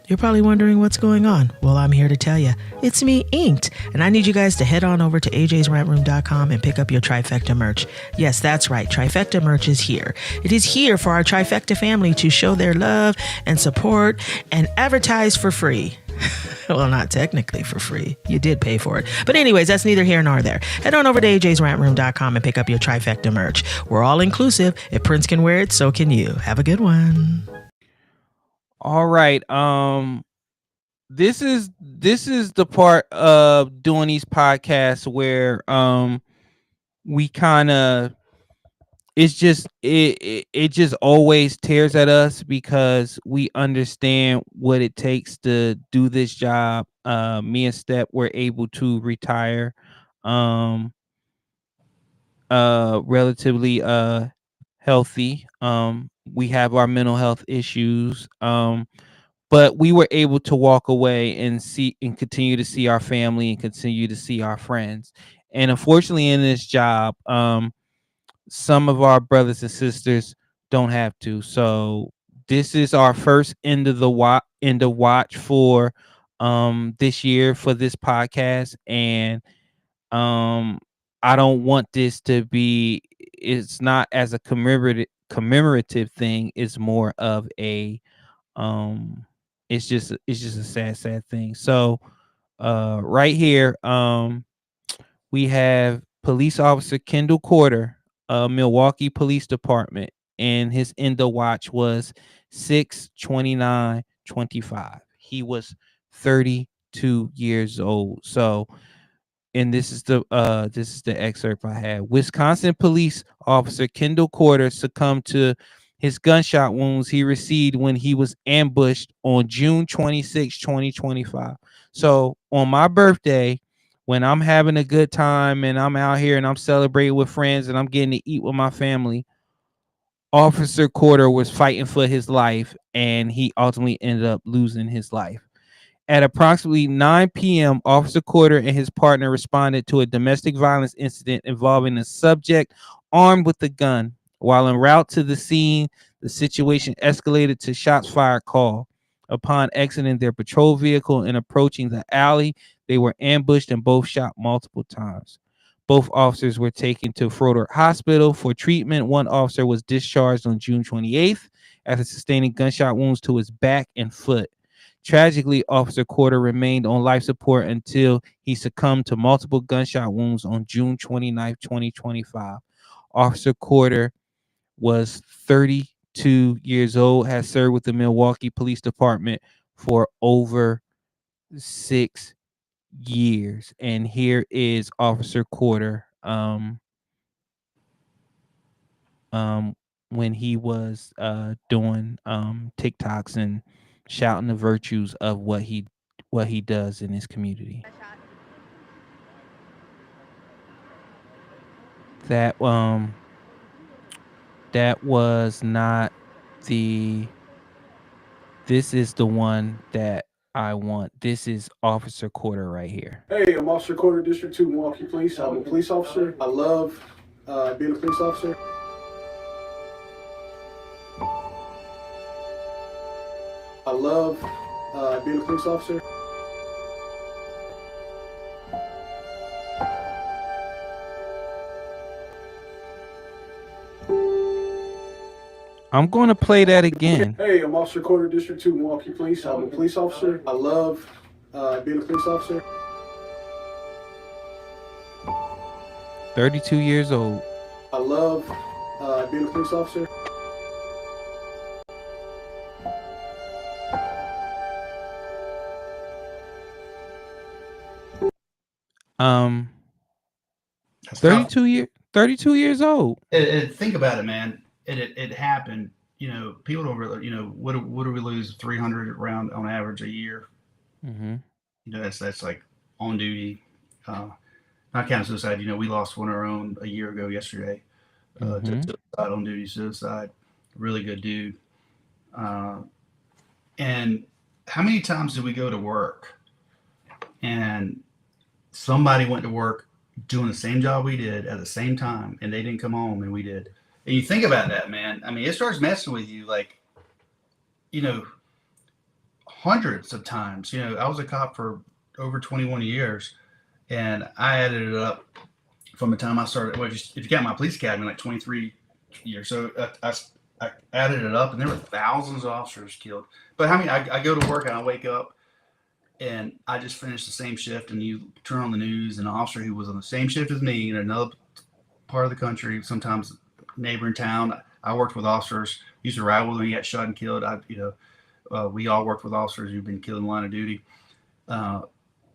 You're probably wondering what's going on. Well, I'm here to tell you. It's me, Inked. And I need you guys to head on over to ajsrantroom.com and pick up your Trifecta merch. Yes, that's right. Trifecta merch is here. It is here for our Trifecta family to show their love and support and advertise for free. Well, not technically for free. You did pay for it. But anyways, that's neither here nor there. Head on over to ajsrantroom.com and pick up your Trifecta merch. We're all inclusive. If Prince can wear it, so can you. Have a good one. All right. This is the part of doing these podcasts where we kind of it just always tears at us because we understand what it takes to do this job. Me and Step were able to retire relatively healthy. We have our mental health issues, but we were able to walk away and see and continue to see our family and continue to see our friends. And unfortunately, in this job, some of our brothers and sisters don't have to. So this is our first end of watch for this year for this podcast, and I don't want this to be. It's not as a commemorative thing. It's more of a it's just a sad thing. So right here we have police officer Kendall Corder, Milwaukee Police Department, and his end of watch was 6/29/25. He was 32 32 years old. So, and this is the excerpt I had. Wisconsin police officer Kendall Corder succumbed to his gunshot wounds he received when he was ambushed on June 26, 2025. So on my birthday, when I'm having a good time and I'm out here and I'm celebrating with friends and I'm getting to eat with my family, Officer Corder was fighting for his life and he ultimately ended up losing his life. At approximately 9 p.m., Officer Corder and his partner responded to a domestic violence incident involving a subject armed with a gun. While en route to the scene, the situation escalated to shots fired call. Upon exiting their patrol vehicle and approaching the alley, they were ambushed and both shot multiple times. Both officers were taken to Froder Hospital for treatment. One officer was discharged on June 28th after sustaining gunshot wounds to his back and foot. Tragically, Officer Corder remained on life support until he succumbed to multiple gunshot wounds on June 29, 2025. Officer Corder was 32 years old, has served with the Milwaukee Police Department for over 6 years. And here is Officer Corder when he was doing TikToks and shouting the virtues of what he does in his community. That was not the this is the one that I want. This is Officer Corder right here. Hey, I'm Officer Corder, District 2, Milwaukee Police. I'm a police officer. I love being a police officer. I love being a police officer. I'm going to play that again. Hey, I'm Officer Corder, District 2, Milwaukee Police. I'm a police officer. I love being a police officer. 32 years old. I love being a police officer. That's 32 years old. Think about it, man. It happened. You know, people don't really. You know, what do we lose 300 around on average a year? Mm-hmm. You know, that's like on duty. Not counting suicide. You know, we lost one of our own a year ago yesterday. To suicide, on duty suicide. Really good dude. And how many times did we go to work and somebody went to work doing the same job we did at the same time and they didn't come home and we did? And you think about that, man. I mean, it starts messing with you, like, you know, hundreds of times. You know, I was a cop for over 21 years and I added it up from the time I started. Well, if you count my police academy, like 23 years. So I added it up and there were thousands of officers killed. But how many, I go to work and I wake up and I just finished the same shift and you turn on the news and an officer who was on the same shift as me in another part of the country, sometimes neighboring town. I worked with officers, used to ride with them, he got shot and killed. We all worked with officers who've been killed in the line of duty.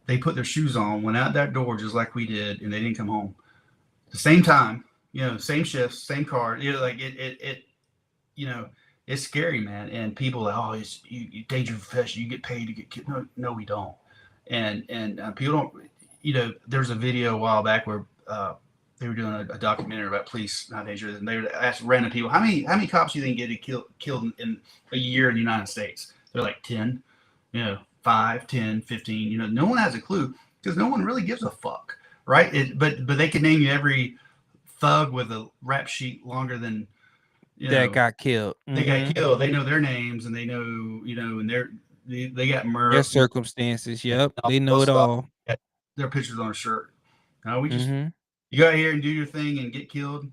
They put their shoes on, went out that door just like we did, and they didn't come home. The same time, you know, same shifts, same car. You know, like it you know, it's scary, man. And people are like, oh, you dangerous profession, you get paid to get killed. No, we don't. And people don't. You know, there's a video a while back where they were doing a documentary about police not dangerous, and they would ask random people, how many cops do you think get killed in a year in the United States? They're like 10, you know, 5, 10, 15. You know, no one has a clue because no one really gives a fuck, right? But they can name you every thug with a rap sheet longer than, you know, that got killed. They got killed. They know their names and they know, you know, and they got murdered. Their circumstances. Yep, they know it all. Their pictures on a shirt. We just you go out here and do your thing and get killed.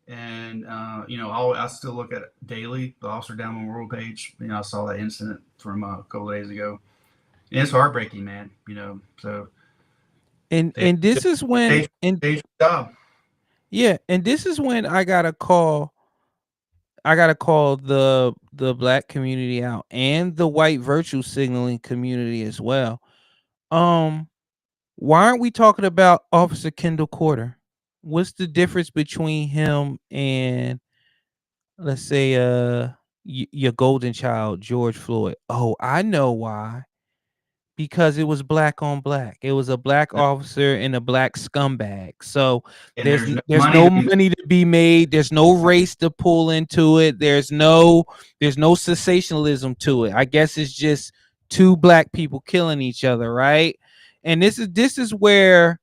And you know, I still look at it daily. The Officer Down Memorial page. You know, I saw that incident from a couple of days ago. And it's heartbreaking, man. You know, so and this is when yeah, and this is when I gotta call the black community out and the white virtue signaling community as well. Why aren't we talking about Officer Kendall Corder? What's the difference between him and, let's say, your golden child, George Floyd? Oh, I know why. Because it was black on black. It was a black officer and a black scumbag. So And there's there's no there's money no to be money to be made. There's no race to pull into it. There's no sensationalism to it. I guess it's just two black people killing each other, right? And this is where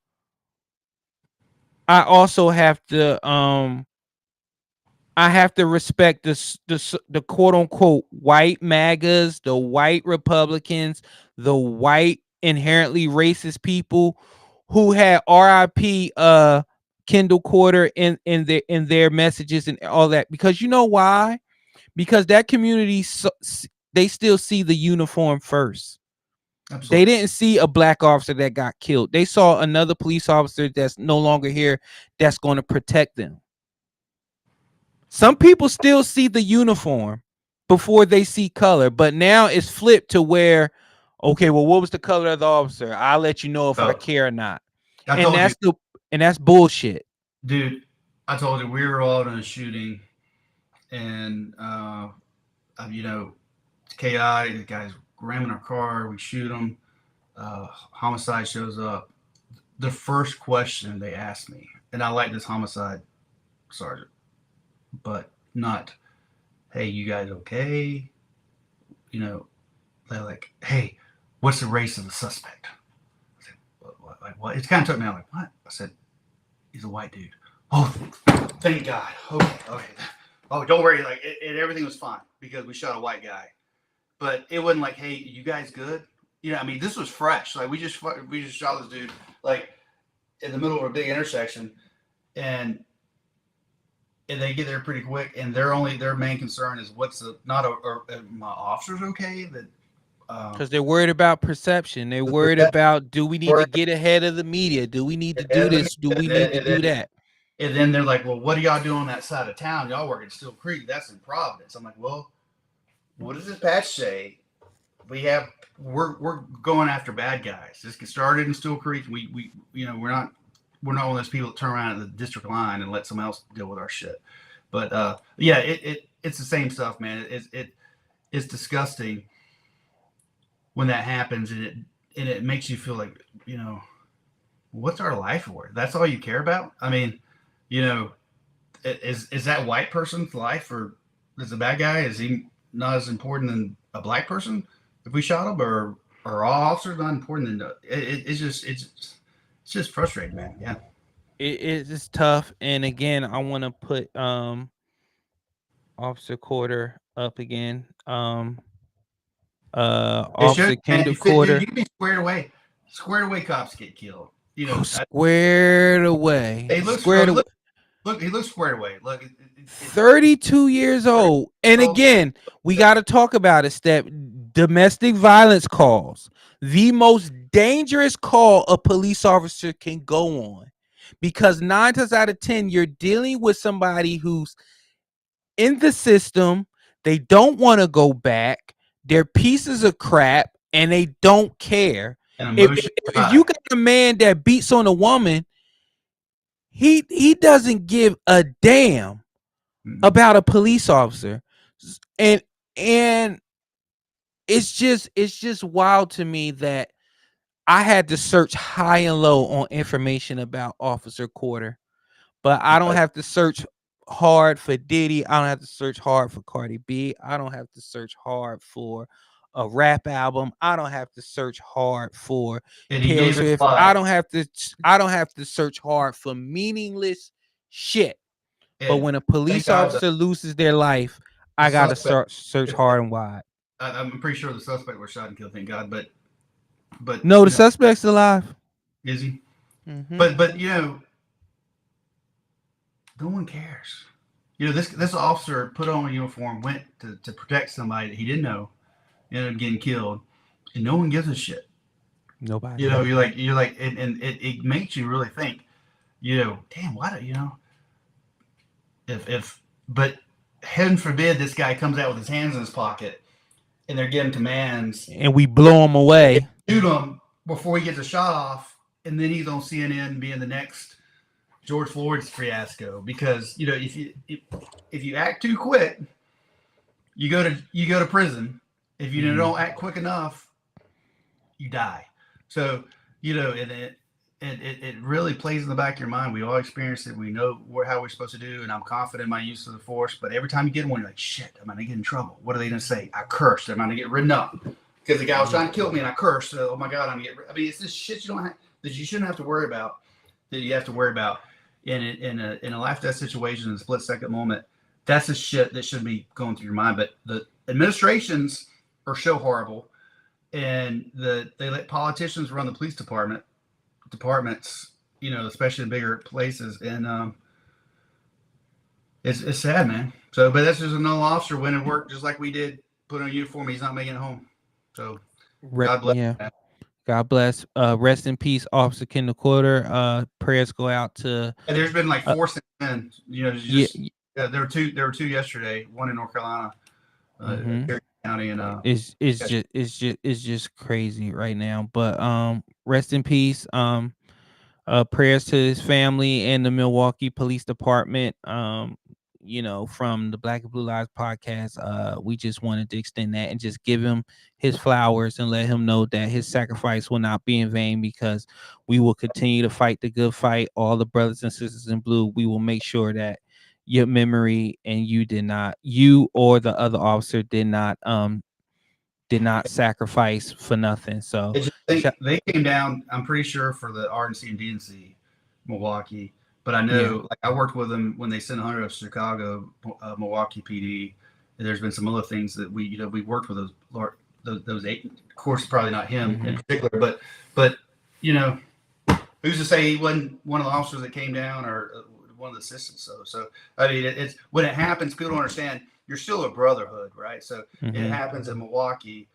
I also have to respect the quote unquote white MAGAs, the white Republicans, the white inherently racist people who had RIP Kendall Corder in their messages and all that. Because you know why? Because that community, they still see the uniform first. Absolutely. They didn't see a black officer that got killed. They saw another police officer that's no longer here that's going to protect them. Some people still see the uniform before they see color, but now it's flipped to where, okay, well, what was the color of the officer? I'll let you know if I care or not. And that's bullshit. Dude, I told you we were all in a shooting, and KI, the guy's ramming our car. We shoot him. Homicide shows up. The first question they asked me, and I like this homicide sergeant, but not, hey, you guys okay? They're like, hey, what's the race of the suspect? I said, what? It kind of took me out, like, what? I said, he's a white dude. Oh, thank God. Okay. Oh, don't worry. Like, everything was fine because we shot a white guy. But it wasn't like, hey, you guys good? I mean, this was fresh. Like, we just shot this dude, like, in the middle of a big intersection, and they get there pretty quick, and their main concern is my officer's okay? That because they're worried about perception. They're worried about, do we need to get ahead of the media? Do we need to do this? Do we need to do that? And then they're like, well, what do y'all do on that side of town? Y'all work at Steel Creek. That's in Providence. I'm like, well, what does this patch say? We're going after bad guys. This gets started in Steel Creek. We're not one of those people that turn around at the district line and let someone else deal with our shit. But it's the same stuff, man. It's disgusting when that happens, and it makes you feel like, what's our life for? That's all you care about? I mean, is that white person's life, or is the bad guy, is he not as important than a black person if we shot him, or are all officers not important? It's just frustrating, man. Yeah. It's tough. And again, I want to put Officer Corder up again. Officer Kendall Corder. You can be squared away. Squared away cops get killed. Squared away. He looks squared away. Look, he looks squared away. Look, 32 years old. And again, we got to talk about it, Step. Domestic violence calls, the most dangerous call a police officer can go on, because 9 times out of 10, you're dealing with somebody who's in the system. They don't want to go back. They're pieces of crap, and they don't care. If you got a man that beats on a woman, he doesn't give a damn about a police officer, and it's just wild to me that I had to search high and low on information about Officer Corder, but I don't have to search hard for Diddy. I don't have to search hard for Cardi B. I don't have to search hard for a rap album. I don't have to search hard for Taylor Swift. I don't have to search hard for meaningless shit. But when a police officer loses their life, I gotta search hard and wide. I'm pretty sure the suspect was shot and killed. Thank God, but no, the suspect's alive. Is he? Mm-hmm. But no one cares. This officer put on a uniform, went to protect somebody that he didn't know, ended up getting killed, and no one gives a shit. Nobody. You're like, and it makes you really think. Damn, why do but heaven forbid this guy comes out with his hands in his pocket and they're getting commands and we blow him away. Shoot him. before he gets a shot off, and then he's on CNN being the next George Floyd's fiasco. Because if you act too quick, you go to prison. If you don't act quick enough, you die. So it really plays in the back of your mind. We all experience it. We know how we're supposed to do, and I'm confident in my use of the force. But every time you get one, you're like, shit, I'm gonna get in trouble. What are they gonna say? I cursed. I'm gonna get written up because the guy was trying to kill me, and I cursed. So, oh my God, it's this shit that you shouldn't have to worry about. That you have to worry about in a life death situation in a split second moment. That's the shit that shouldn't be going through your mind. But the administrations are so horrible, and they let politicians run the police departments, especially in bigger places, and it's sad, man. So, but that's just another officer went and worked just like we did, put on a uniform. He's not making it home. So, God bless. Yeah. God bless. Rest in peace, Officer Kendall Quarter. Prayers go out to. And there's been like 4 since then. There were two yesterday. One in North Carolina, County, and it's just crazy right now. But rest in peace. Prayers to his family and the Milwaukee Police Department. From the Black and Blue Lives podcast, we just wanted to extend that and just give him his flowers and let him know that his sacrifice will not be in vain, because we will continue to fight the good fight. All the brothers and sisters in blue, we will make sure that your memory and you or the other officer did not sacrifice for nothing. So they came down, I'm pretty sure, for the RNC and DNC Milwaukee. But I know, like, I worked with them when they sent 100 of Chicago, Milwaukee PD. And there's been some other things that we worked with those 8. Of course, probably not him in particular, but who's to say he wasn't one of the officers that came down or one of the assistants? So I mean, it's when it happens, people don't understand. You're still a brotherhood, right? So it happens in Milwaukee.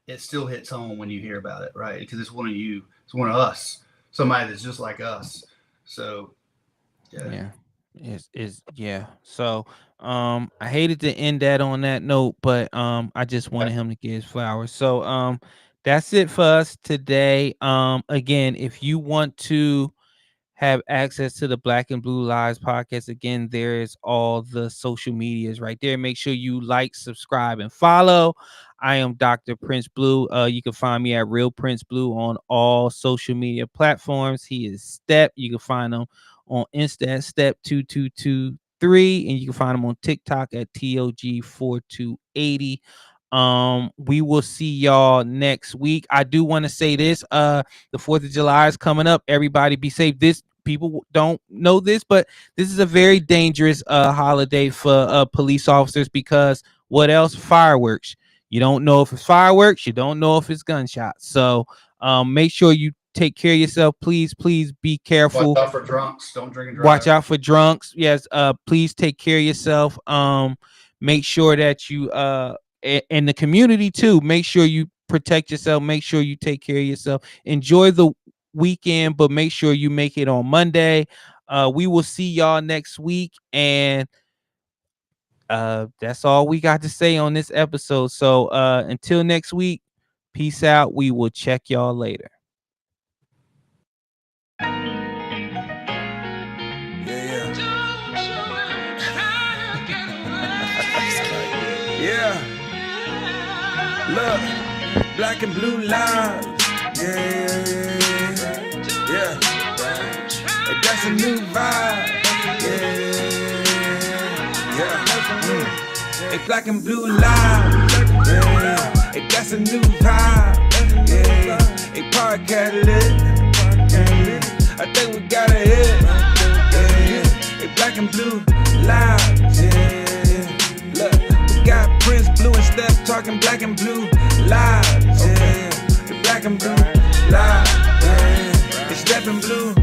It still hits home when you hear about it, right? Because it's one of you. It's one of us. Somebody that's just like us. So. Yeah. So I hated to end that on that note, but I just wanted him to get his flowers. So that's it for us today. Again, if you want to have access to the Black and Blue Lives podcast, again, there's all the social medias right there. Make sure you like, subscribe, and follow. I am Dr. Prince Blue. You can find me at Real Prince Blue on all social media platforms. He is Step. You can find him on Insta at Step2223, and you can find him on TikTok at TOG4280. We will see y'all next week. I do want to say this: the 4th of July is coming up. Everybody be safe. People don't know this, but this is a very dangerous holiday for police officers, because what else? Fireworks. You don't know if it's fireworks. You don't know if it's gunshots. So make sure you take care of yourself. Please be careful. Watch out for drunks. Don't drink and drive. Watch out for drunks. Yes. Please take care of yourself. Make sure that you in the community too. Make sure you protect yourself. Make sure you take care of yourself. Enjoy the weekend, but make sure you make it on Monday. We will see y'all next week, and that's all we got to say on this episode. So until next week, peace out. We will check y'all later. Yeah. Look, Black and Blue Lives. Yeah. Hey, that's a new vibe. Yeah. Hey, Black and Blue Lives. Yeah. Hey, that's a new vibe. Yeah. Hey, podcast lit. I think we got a hit. Yeah. Hey, Black and Blue Lives. Yeah. Look, we got Prince, Blue and Sgt talking Black and Blue Lives. Yeah. The Black and Blue Lives. Yeah. It's Step and Blue.